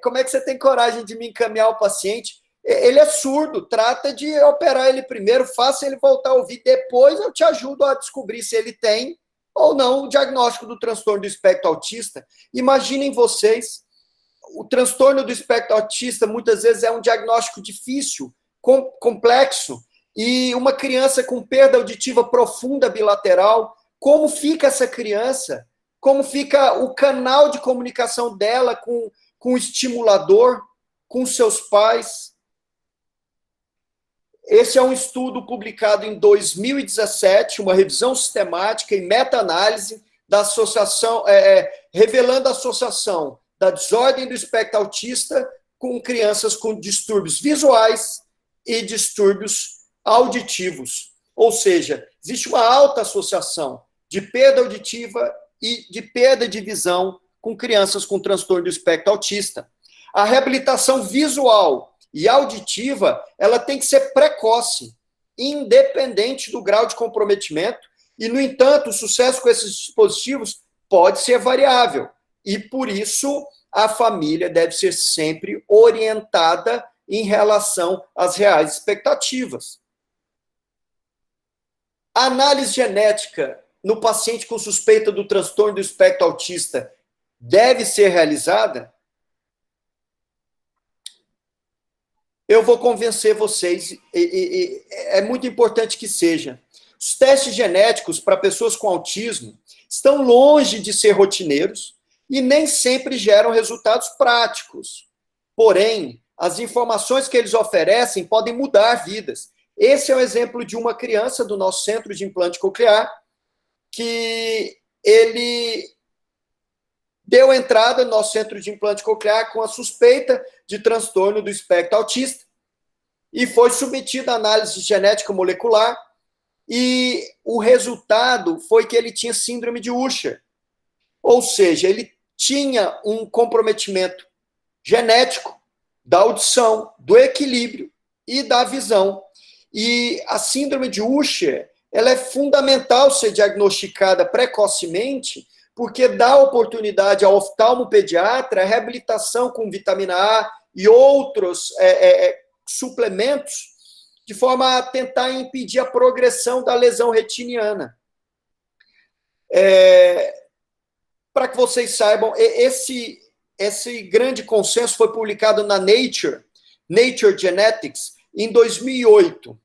como é que você tem coragem de me encaminhar o paciente? Ele é surdo, trata de operar ele primeiro, faça ele voltar a ouvir, depois eu te ajudo a descobrir se ele tem ou não o diagnóstico do transtorno do espectro autista. Imaginem vocês, o transtorno do espectro autista muitas vezes é um diagnóstico difícil, complexo, e uma criança com perda auditiva profunda bilateral, como fica essa criança? Como fica o canal de comunicação dela com o estimulador, com seus pais? Esse é um estudo publicado em 2017, uma revisão sistemática e meta-análise da associação, revelando a associação da desordem do espectro autista com crianças com distúrbios visuais e distúrbios auditivos. Ou seja, existe uma alta associação de perda auditiva e de perda de visão com crianças com transtorno do espectro autista. A reabilitação visual e auditiva, ela tem que ser precoce, independente do grau de comprometimento, e, no entanto, o sucesso com esses dispositivos pode ser variável, e, por isso, a família deve ser sempre orientada em relação às reais expectativas. A análise genética no paciente com suspeita do transtorno do espectro autista deve ser realizada? Eu vou convencer vocês, é muito importante que seja. Os testes genéticos para pessoas com autismo estão longe de ser rotineiros e nem sempre geram resultados práticos. Porém, as informações que eles oferecem podem mudar vidas. Esse é o exemplo de uma criança do nosso centro de implante coclear, que ele deu entrada no nosso centro de implante coclear com a suspeita de transtorno do espectro autista e foi submetido à análise genética molecular e o resultado foi que ele tinha síndrome de Usher. Ou seja, ele tinha um comprometimento genético da audição, do equilíbrio e da visão. E a síndrome de Usher, ela é fundamental ser diagnosticada precocemente, porque dá oportunidade ao oftalmopediatra a reabilitação com vitamina A e outros suplementos, de forma a tentar impedir a progressão da lesão retiniana. Para que vocês saibam, esse grande consenso foi publicado na Nature Genetics, em 2008.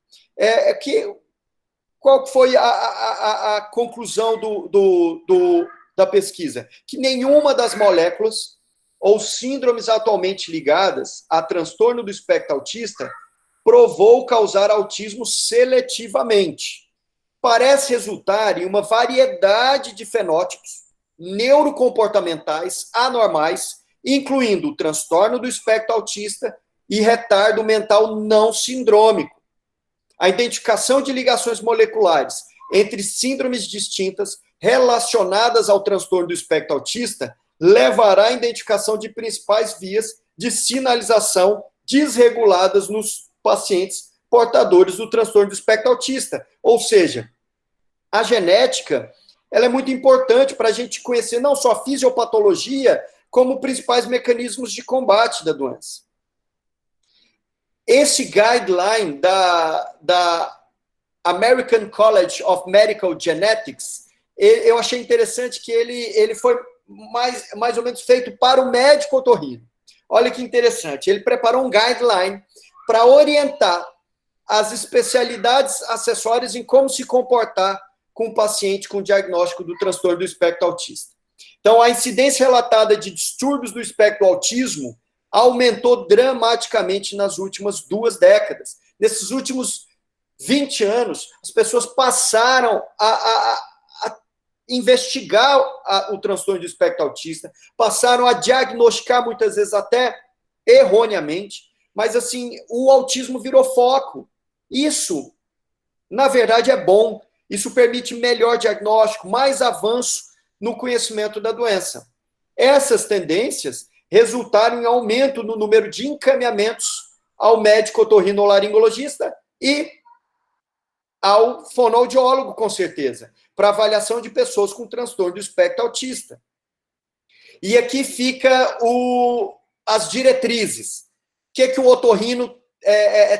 Qual foi a conclusão da pesquisa? Que nenhuma das moléculas ou síndromes atualmente ligadas a transtorno do espectro autista provou causar autismo seletivamente. Parece resultar em uma variedade de fenótipos neurocomportamentais anormais, incluindo o transtorno do espectro autista e retardo mental não sindrômico. A identificação de ligações moleculares entre síndromes distintas relacionadas ao transtorno do espectro autista levará à identificação de principais vias de sinalização desreguladas nos pacientes portadores do transtorno do espectro autista. Ou seja, a genética ela é muito importante para a gente conhecer não só a fisiopatologia, como principais mecanismos de combate da doença. Esse guideline da American College of Medical Genetics, eu achei interessante que ele foi mais ou menos feito para o médico otorrino. Olha que interessante, ele preparou um guideline para orientar as especialidades acessórias em como se comportar com o paciente com diagnóstico do transtorno do espectro autista. Então, a incidência relatada de distúrbios do espectro do autismo aumentou dramaticamente nas últimas 2 décadas. Nesses últimos 20 anos, as pessoas passaram a investigar o transtorno do espectro autista, passaram a diagnosticar, muitas vezes até erroneamente, mas, assim, o autismo virou foco. Isso, na verdade, é bom. Isso permite melhor diagnóstico, mais avanço no conhecimento da doença. Essas tendências resultaram em aumento no número de encaminhamentos ao médico otorrinolaringologista e ao fonoaudiólogo, com certeza, para avaliação de pessoas com transtorno do espectro autista. E aqui fica as diretrizes. O que o otorrino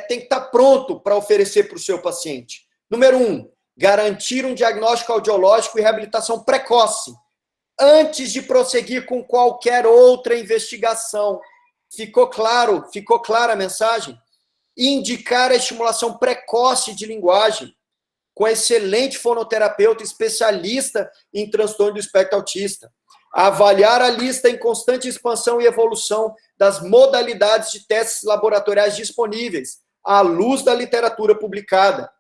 tem que estar pronto para oferecer para o seu paciente? Número 1, garantir um diagnóstico audiológico e reabilitação precoce, antes de prosseguir com qualquer outra investigação. Ficou clara a mensagem? Indicar a estimulação precoce de linguagem, com excelente fonoterapeuta especialista em transtorno do espectro autista. Avaliar a lista em constante expansão e evolução das modalidades de testes laboratoriais disponíveis, à luz da literatura publicada.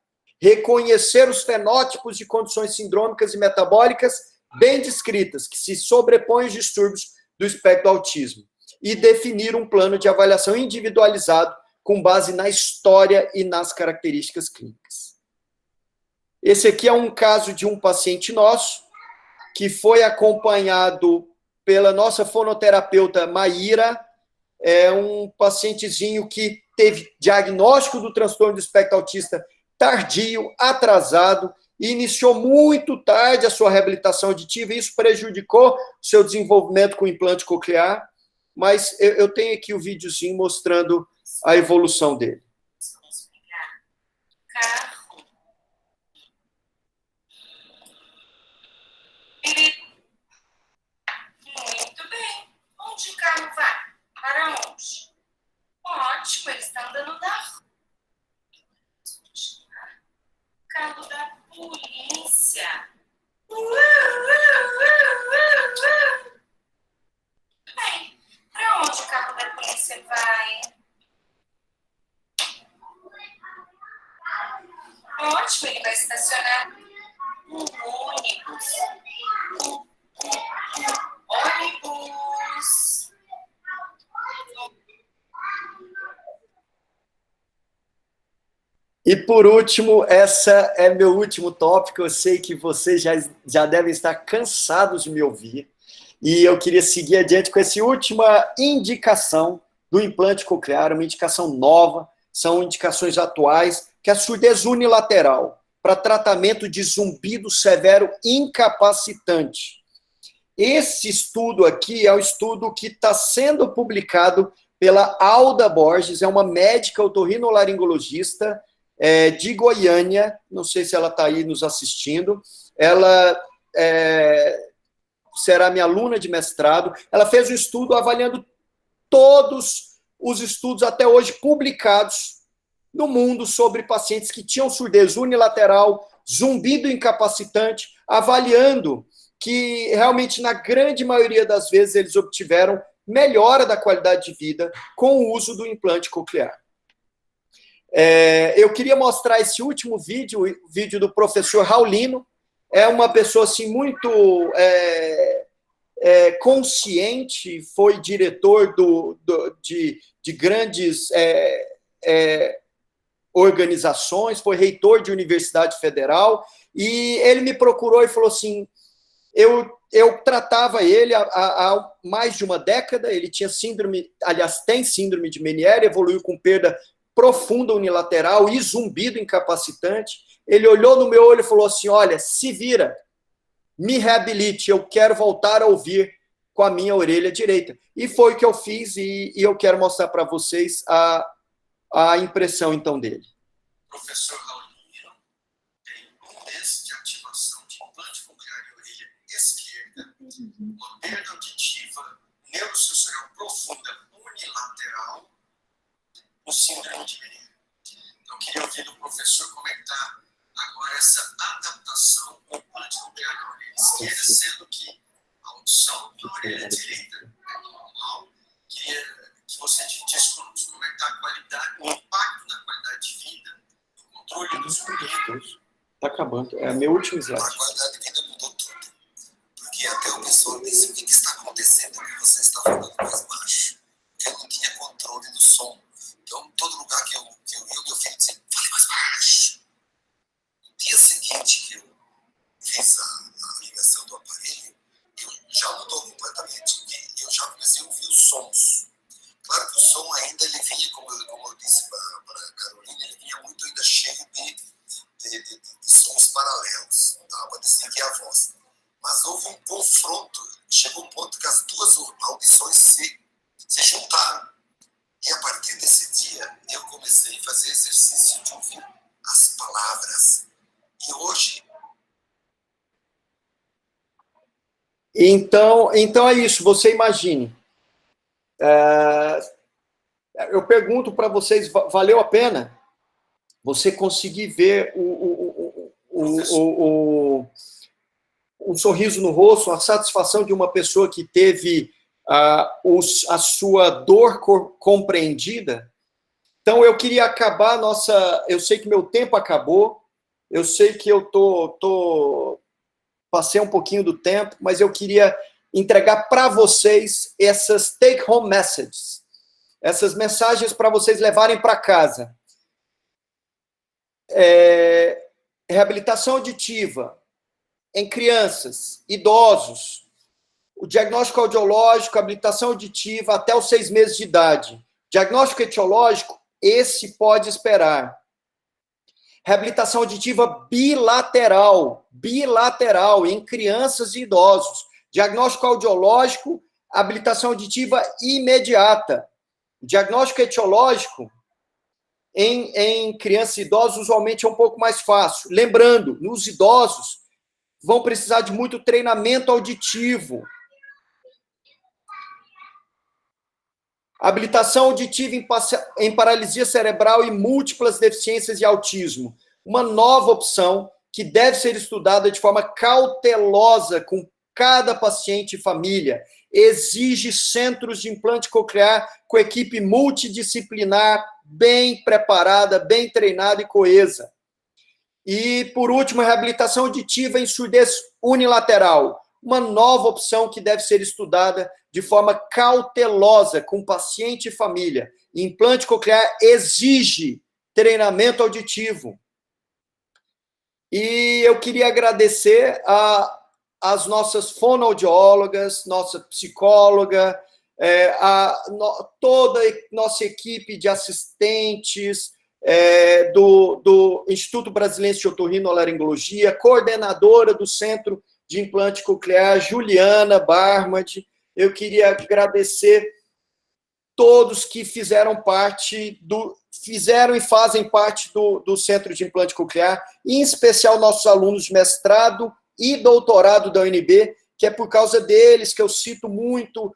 Reconhecer os fenótipos de condições sindrômicas e metabólicas bem descritas, que se sobrepõem aos distúrbios do espectro do autismo. E definir um plano de avaliação individualizado com base na história e nas características clínicas. Esse aqui é um caso de um paciente nosso, que foi acompanhado pela nossa fonoterapeuta Maíra, é um pacientezinho que teve diagnóstico do transtorno do espectro autista tardio, atrasado, e iniciou muito tarde a sua reabilitação auditiva, e isso prejudicou o seu desenvolvimento com implante coclear, mas eu tenho aqui o videozinho mostrando a evolução dele. Vamos pegar carro. Muito bem. Onde o carro vai? Para onde? Ótimo, ele está andando da rua. Carro da polícia. Bem, para onde o carro da polícia vai? Ótimo, ele vai estacionar um ônibus. Ônibus. E por último, essa é meu último tópico. Eu sei que vocês já devem estar cansados de me ouvir. E eu queria seguir adiante com essa última indicação do implante coclear, uma indicação nova, são indicações atuais, que é a surdez unilateral, para tratamento de zumbido severo incapacitante. Esse estudo aqui é um estudo que está sendo publicado pela Alda Borges, é uma médica otorrinolaringologista de Goiânia, não sei se ela está aí nos assistindo, ela será minha aluna de mestrado, ela fez um estudo avaliando todos os estudos até hoje publicados no mundo sobre pacientes que tinham surdez unilateral, zumbido incapacitante, avaliando que realmente, na grande maioria das vezes, eles obtiveram melhora da qualidade de vida com o uso do implante coclear. Eu queria mostrar esse último vídeo, o vídeo do professor Raulino. É uma pessoa assim, muito consciente, foi diretor de grandes organizações, foi reitor de universidade federal, e ele me procurou e falou assim, eu tratava ele há mais de uma década, ele tinha tem síndrome de Meniere, evoluiu com perda profunda unilateral e zumbido incapacitante. Ele olhou no meu olho e falou assim, olha, se vira, me reabilite, eu quero voltar a ouvir com a minha orelha direita. E foi o que eu fiz, e eu quero mostrar para vocês a impressão, então, dele. Professor Raulino tem um mês de ativação de implante coclear e orelha esquerda, uma perda auditiva neurosensorial profunda unilateral no síndrome de Meniere. Então, eu queria ouvir do professor como é que está agora essa adaptação ao implante coclear na orelha esquerda, sendo que a audição na orelha direita é normal. Queria que você disse como é que está a qualidade, o impacto na qualidade de vida, o controle dos ruídos. Está acabando, é meu último slide. A qualidade de vida mudou tudo. Porque até o pessoal disse, o que está acontecendo que você está falando mais baixo? Eu não tinha controle do som. Então, todo lugar que eu ia, meu filho dizia, fale mais baixo. No dia seguinte que eu fiz a ligação do aparelho, eu já mudou completamente. Eu já comecei a ouvir os sons. Claro que o som ainda, ele vinha, como eu disse para a Carolina, ele vinha muito ainda cheio de sons paralelos. Não dava para distinguir a voz. Mas houve um confronto, chegou um ponto que as duas audições se juntaram. E a partir desse dia, eu comecei a fazer exercício de ouvir as palavras. E hoje... Então é isso, você imagine. Eu pergunto para vocês, valeu a pena você conseguir ver um sorriso no rosto, a satisfação de uma pessoa que teve a sua dor compreendida? Então, eu queria acabar eu sei que meu tempo acabou, eu sei que eu passei um pouquinho do tempo, mas eu queria entregar para vocês essas take-home messages, essas mensagens para vocês levarem para casa. reabilitação auditiva em crianças, idosos, o diagnóstico audiológico, habilitação auditiva até os 6 meses de idade. Diagnóstico etiológico, esse pode esperar. Reabilitação auditiva bilateral em crianças e idosos. Diagnóstico audiológico, habilitação auditiva imediata. Diagnóstico etiológico em crianças e idosos usualmente é um pouco mais fácil. Lembrando, nos idosos vão precisar de muito treinamento auditivo. Habilitação auditiva em paralisia cerebral e múltiplas deficiências e autismo. Uma nova opção que deve ser estudada de forma cautelosa com cada paciente e família. Exige centros de implante coclear com equipe multidisciplinar, bem preparada, bem treinada e coesa. E, por último, reabilitação auditiva em surdez unilateral. Uma nova opção que deve ser estudada de forma cautelosa com paciente e família. Implante coclear exige treinamento auditivo. E eu queria agradecer às nossas fonoaudiólogas, nossa psicóloga, toda a nossa equipe de assistentes do Instituto Brasileiro de Otorrinolaringologia, coordenadora do Centro de Implante Coclear, Juliana Barmad. Eu queria agradecer todos que fizeram e fazem parte do Centro de Implante Coclear, em especial nossos alunos de mestrado e doutorado da UNB, que é por causa deles que eu cito muito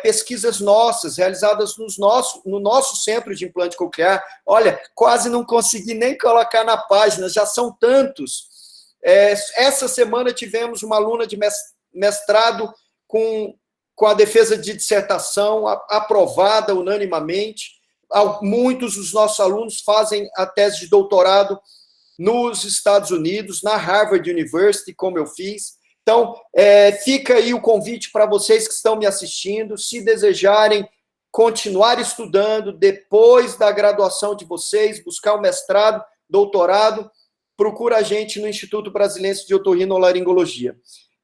pesquisas nossas, realizadas no nosso Centro de Implante Coclear. Olha, quase não consegui nem colocar na página, já são tantos. Essa semana tivemos uma aluna de mestrado com a defesa de dissertação aprovada unanimamente. Muitos dos nossos alunos fazem a tese de doutorado nos Estados Unidos, na Harvard University, como eu fiz. Então, fica aí o convite para vocês que estão me assistindo, se desejarem continuar estudando depois da graduação de vocês, buscar um mestrado, doutorado, procura a gente no Instituto Brasileiro de Otorrinolaringologia.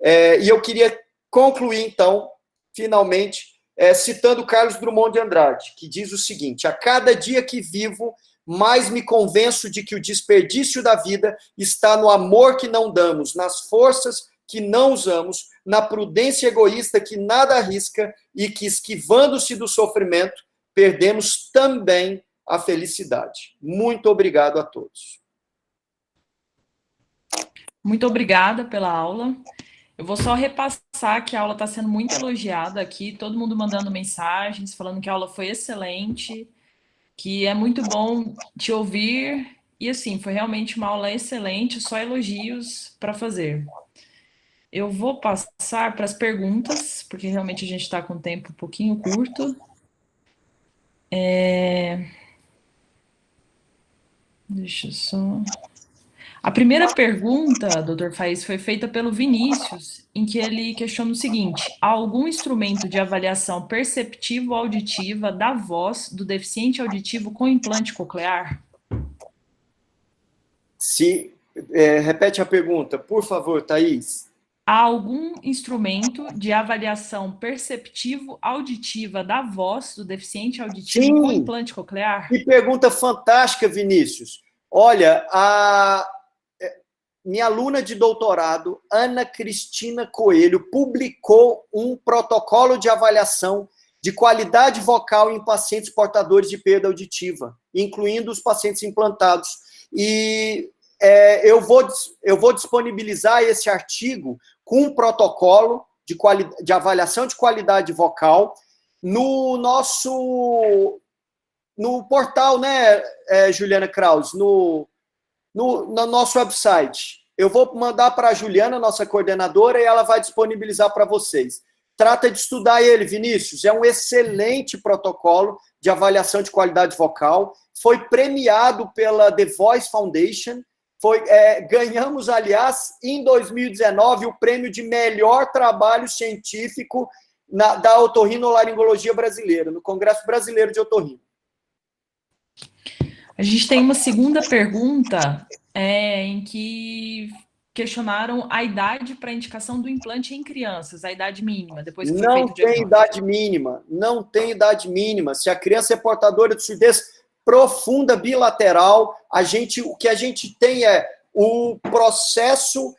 E eu queria concluir, então, finalmente, citando Carlos Drummond de Andrade, que diz o seguinte: a cada dia que vivo, mais me convenço de que o desperdício da vida está no amor que não damos, nas forças que não usamos, na prudência egoísta que nada arrisca e que, esquivando-se do sofrimento, perdemos também a felicidade. Muito obrigado a todos. Muito obrigada pela aula. Eu vou só repassar que a aula está sendo muito elogiada aqui, todo mundo mandando mensagens, falando que a aula foi excelente, que é muito bom te ouvir, e assim, foi realmente uma aula excelente, só elogios para fazer. Eu vou passar para as perguntas, porque realmente a gente está com o tempo um pouquinho curto. Deixa eu só... A primeira pergunta, doutor Faiz, foi feita pelo Vinícius, em que ele questiona o seguinte: há algum instrumento de avaliação perceptivo-auditiva da voz do deficiente auditivo com implante coclear? Repete a pergunta, por favor, Thaís. Há algum instrumento de avaliação perceptivo-auditiva da voz do deficiente auditivo Sim. com implante coclear? Que pergunta fantástica, Vinícius. Olha, minha aluna de doutorado, Ana Cristina Coelho, publicou um protocolo de avaliação de qualidade vocal em pacientes portadores de perda auditiva, incluindo os pacientes implantados. E eu vou disponibilizar esse artigo com um protocolo de avaliação de qualidade vocal no portal, né, Juliana Kraus, no nosso website. Eu vou mandar para a Juliana, nossa coordenadora, e ela vai disponibilizar para vocês. Trata de estudar ele, Vinícius. É um excelente protocolo de avaliação de qualidade vocal. Foi premiado pela The Voice Foundation. Ganhamos, aliás, em 2019, o prêmio de melhor trabalho científico da otorrinolaringologia brasileira, no Congresso Brasileiro de Otorrino. A gente tem uma segunda pergunta em que questionaram a idade para indicação do implante em crianças, a idade mínima, depois que foi Não feito o tem diagnóstico. idade mínima, não tem idade mínima. Se a criança é portadora de surdez profunda bilateral, o que a gente tem é o processo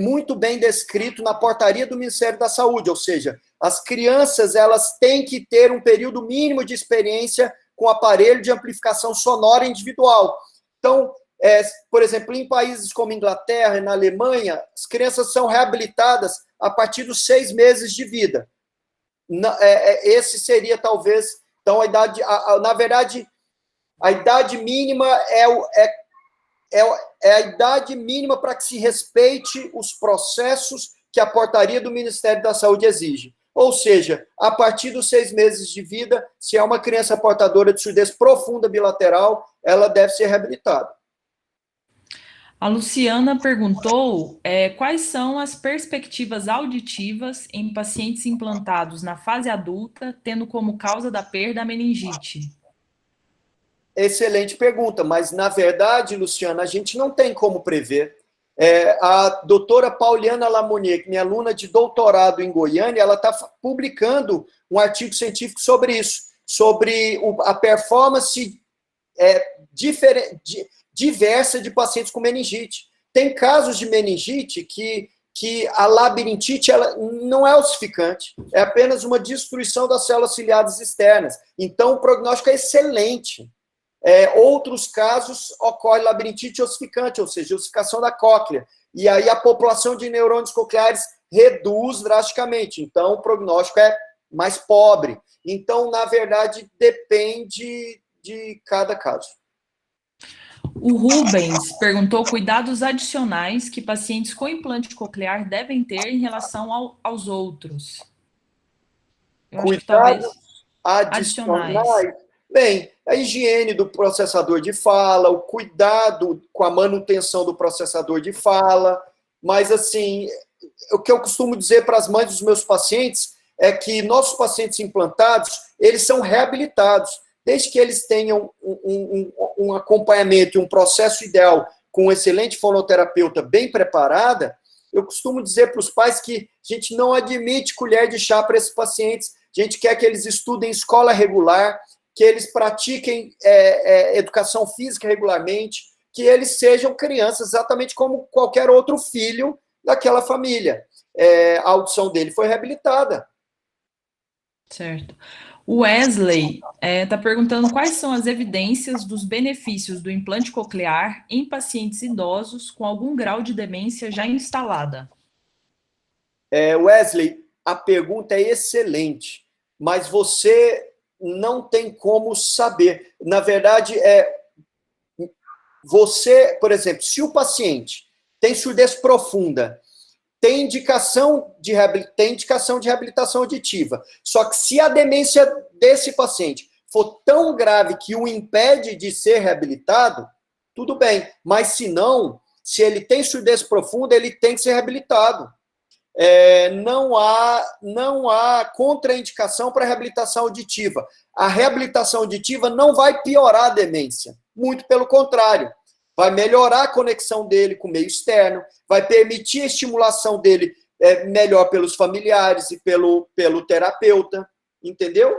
muito bem descrito na portaria do Ministério da Saúde, ou seja, as crianças elas têm que ter um período mínimo de experiência com aparelho de amplificação sonora individual. Então, por exemplo, em países como Inglaterra e na Alemanha, as crianças são reabilitadas a partir dos 6 meses de vida. Esse seria, talvez, então, a idade... na verdade, a idade mínima é a idade mínima para que se respeite os processos que a portaria do Ministério da Saúde exige. Ou seja, a partir dos 6 meses de vida, se é uma criança portadora de surdez profunda bilateral, ela deve ser reabilitada. A Luciana perguntou quais são as perspectivas auditivas em pacientes implantados na fase adulta, tendo como causa da perda a meningite. Excelente pergunta, mas, na verdade, Luciana, a gente não tem como prever. A doutora Pauliana Lamonier, que é minha aluna de doutorado em Goiânia, ela está publicando um artigo científico sobre isso, sobre a performance diversa de pacientes com meningite. Tem casos de meningite que a labirintite ela não é ossificante, é apenas uma destruição das células ciliadas externas. Então, o prognóstico é excelente. Outros casos ocorre labirintite ossificante, ou seja, ossificação da cóclea. E aí a população de neurônios cocleares reduz drasticamente. Então, o prognóstico é mais pobre. Então, na verdade, depende de cada caso. O Rubens perguntou cuidados adicionais que pacientes com implante coclear devem ter em relação aos outros. Cuidados adicionais. Bem, a higiene do processador de fala, o cuidado com a manutenção do processador de fala, mas, assim, o que eu costumo dizer para as mães dos meus pacientes é que nossos pacientes implantados, eles são reabilitados, desde que eles tenham um acompanhamento e um processo ideal com um excelente fonoterapeuta bem preparada. Eu costumo dizer para os pais que a gente não admite colher de chá para esses pacientes, a gente quer que eles estudem escola regular, que eles pratiquem educação física regularmente, que eles sejam crianças exatamente como qualquer outro filho daquela família. A audição dele foi reabilitada. Certo. O Wesley está perguntando quais são as evidências dos benefícios do implante coclear em pacientes idosos com algum grau de demência já instalada. Wesley, a pergunta é excelente, mas você não tem como saber. Na verdade, você, por exemplo, se o paciente tem surdez profunda, tem indicação de reabilitação auditiva, só que se a demência desse paciente for tão grave que o impede de ser reabilitado, tudo bem, mas se não, se ele tem surdez profunda, ele tem que ser reabilitado. Não há contraindicação para reabilitação auditiva. A reabilitação auditiva não vai piorar a demência, muito pelo contrário, vai melhorar a conexão dele com o meio externo, vai permitir a estimulação dele melhor pelos familiares e pelo terapeuta, entendeu?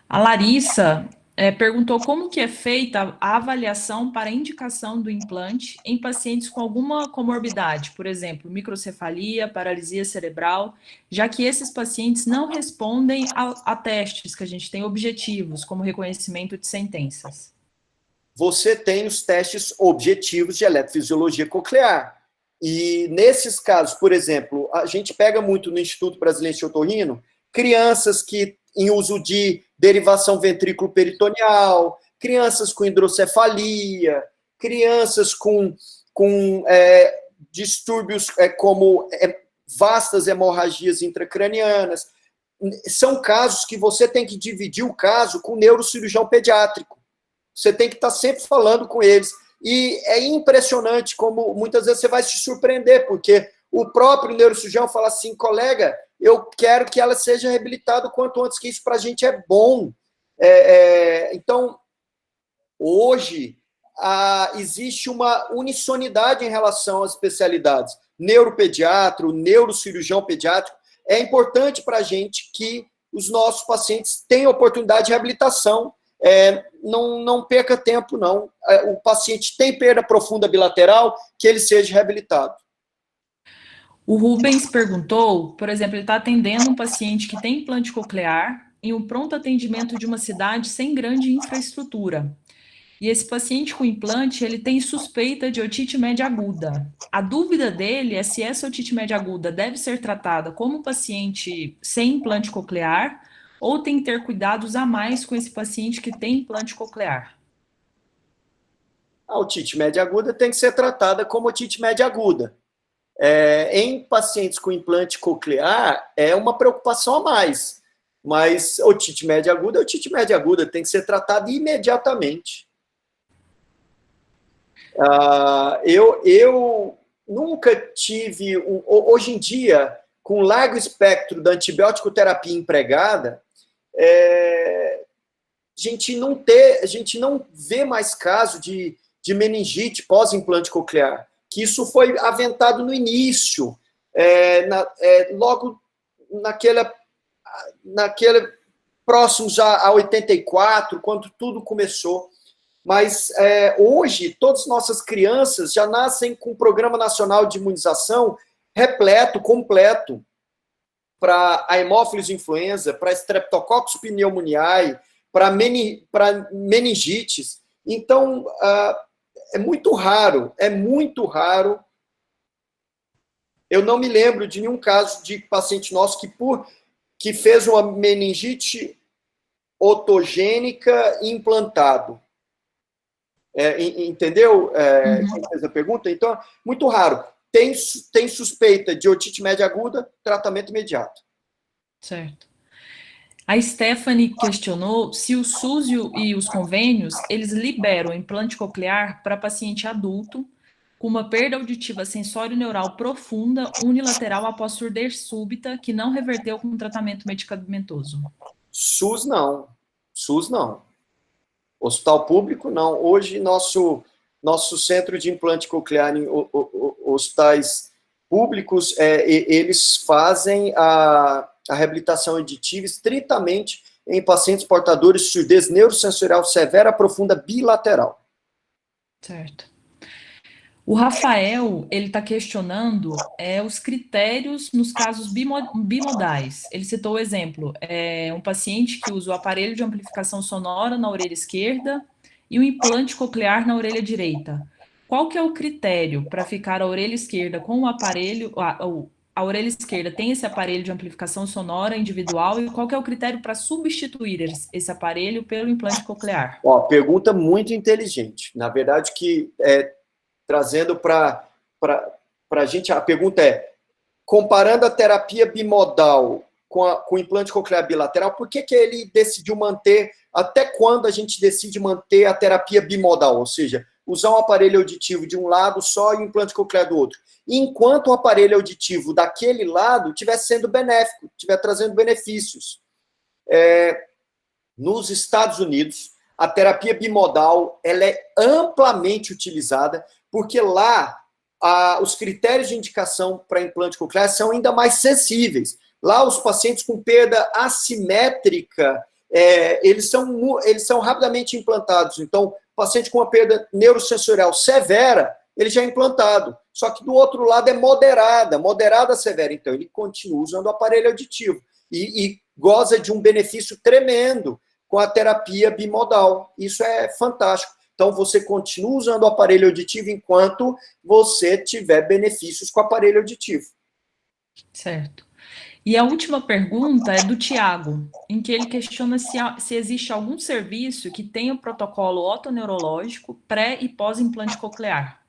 A Larissa perguntou como que é feita a avaliação para a indicação do implante em pacientes com alguma comorbidade, por exemplo, microcefalia, paralisia cerebral, já que esses pacientes não respondem a testes que a gente tem objetivos, como reconhecimento de sentenças. Você tem os testes objetivos de eletrofisiologia coclear. E nesses casos, por exemplo, a gente pega muito no Instituto Brasileiro de Otorrino, crianças que em uso de derivação ventrículo-peritoneal, crianças com hidrocefalia, crianças com distúrbios como vastas hemorragias intracranianas. São casos que você tem que dividir o caso com o neurocirurgião pediátrico. Você tem que estar sempre falando com eles. E é impressionante como muitas vezes você vai se surpreender, porque o próprio neurocirurgião fala assim, colega, eu quero que ela seja reabilitada o quanto antes, que isso para a gente é bom. Então, hoje, existe uma uniformidade em relação às especialidades. Neuropediatra, neurocirurgião pediátrico, é importante para a gente que os nossos pacientes tenham oportunidade de reabilitação. Não perca tempo, não. O paciente tem perda profunda bilateral, que ele seja reabilitado. O Rubens perguntou, por exemplo, ele está atendendo um paciente que tem implante coclear em um pronto atendimento de uma cidade sem grande infraestrutura. E esse paciente com implante, ele tem suspeita de otite média aguda. A dúvida dele é se essa otite média aguda deve ser tratada como paciente sem implante coclear ou tem que ter cuidados a mais com esse paciente que tem implante coclear. A otite média aguda tem que ser tratada como otite média aguda. Em pacientes com implante coclear, é uma preocupação a mais. Mas otite média aguda é otite média aguda, tem que ser tratada imediatamente. Eu nunca tive... Hoje em dia, com largo espectro da antibiótico terapia empregada, a gente não vê mais caso de meningite pós-implante coclear, que isso foi aventado no início, logo naquele próximo já a 84, quando tudo começou. Mas hoje, todas as nossas crianças já nascem com o Programa Nacional de Imunização completo, para a hemófilos influenza, para Streptococcus pneumoniae, para meningites. Então, é muito raro. Eu não me lembro de nenhum caso de paciente nosso que fez uma meningite otogênica implantado. Entendeu? Quem fez a pergunta? Então, muito raro. Tem suspeita de otite média aguda, tratamento imediato. Certo. A Stephanie questionou se o SUS e os convênios, eles liberam implante coclear para paciente adulto com uma perda auditiva sensório-neural profunda, unilateral após surdez súbita, que não reverteu com tratamento medicamentoso. SUS não. Hospital público, não. Hoje, nosso centro de implante coclear em hospitais públicos, eles fazem a reabilitação auditiva estritamente em pacientes portadores de surdez neurosensorial severa profunda bilateral. Certo. O Rafael, ele está questionando os critérios nos casos bimodais. Ele citou o exemplo, um paciente que usa o aparelho de amplificação sonora na orelha esquerda e o implante coclear na orelha direita. Qual que é o critério para ficar a orelha esquerda com o aparelho, a orelha esquerda tem esse aparelho de amplificação sonora individual, e qual que é o critério para substituir esse aparelho pelo implante coclear? Pergunta muito inteligente. Na verdade, que trazendo para a gente, a pergunta comparando a terapia bimodal com o implante coclear bilateral, por que ele decidiu manter, até quando a gente decide manter a terapia bimodal, ou seja, usar um aparelho auditivo de um lado só e o implante coclear do outro, enquanto o aparelho auditivo daquele lado estiver sendo benéfico, estiver trazendo benefícios. Nos Estados Unidos, a terapia bimodal ela é amplamente utilizada, porque lá os critérios de indicação para implante coclear são ainda mais sensíveis. Lá, os pacientes com perda assimétrica, eles são rapidamente implantados. Então, o paciente com uma perda neurosensorial severa, ele já é implantado. Só que do outro lado é moderada severa. Então, ele continua usando o aparelho auditivo e goza de um benefício tremendo com a terapia bimodal. Isso é fantástico. Então, você continua usando o aparelho auditivo enquanto você tiver benefícios com o aparelho auditivo. Certo. E a última pergunta é do Tiago, em que ele questiona se existe algum serviço que tenha o protocolo otoneurológico pré e pós-implante coclear.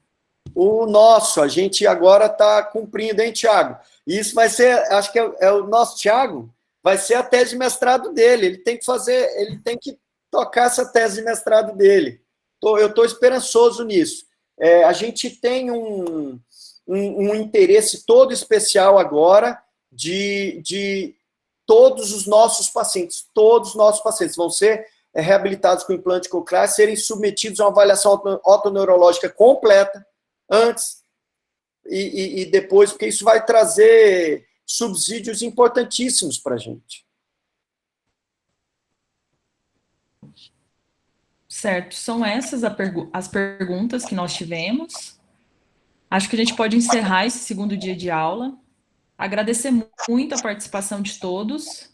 O nosso, a gente agora está cumprindo, hein, Tiago? Isso vai ser, acho que é o nosso Tiago, vai ser a tese de mestrado dele. Ele tem que tocar essa tese de mestrado dele. Eu estou esperançoso nisso. A gente tem um interesse todo especial agora de todos os nossos pacientes vão ser reabilitados com implante coclear serem submetidos a uma avaliação otoneurológica completa, antes e depois, porque isso vai trazer subsídios importantíssimos para a gente. Certo, são essas as perguntas que nós tivemos. Acho que a gente pode encerrar esse segundo dia de aula. Agradecer muito a participação de todos.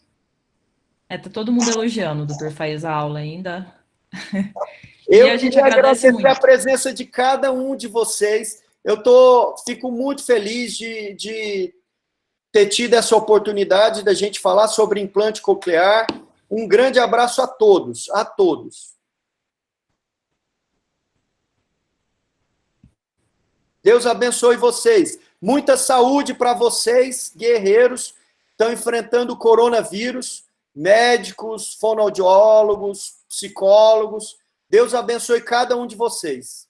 Tá todo mundo elogiando o Dr. Faes a aula ainda. Eu a gente queria agradece agradecer muito a presença de cada um de vocês. Fico muito feliz de ter tido essa oportunidade da gente falar sobre implante coclear. Um grande abraço a todos, a todos. Deus abençoe vocês. Muita saúde para vocês, guerreiros, estão enfrentando o coronavírus, médicos, fonoaudiólogos, psicólogos. Deus abençoe cada um de vocês.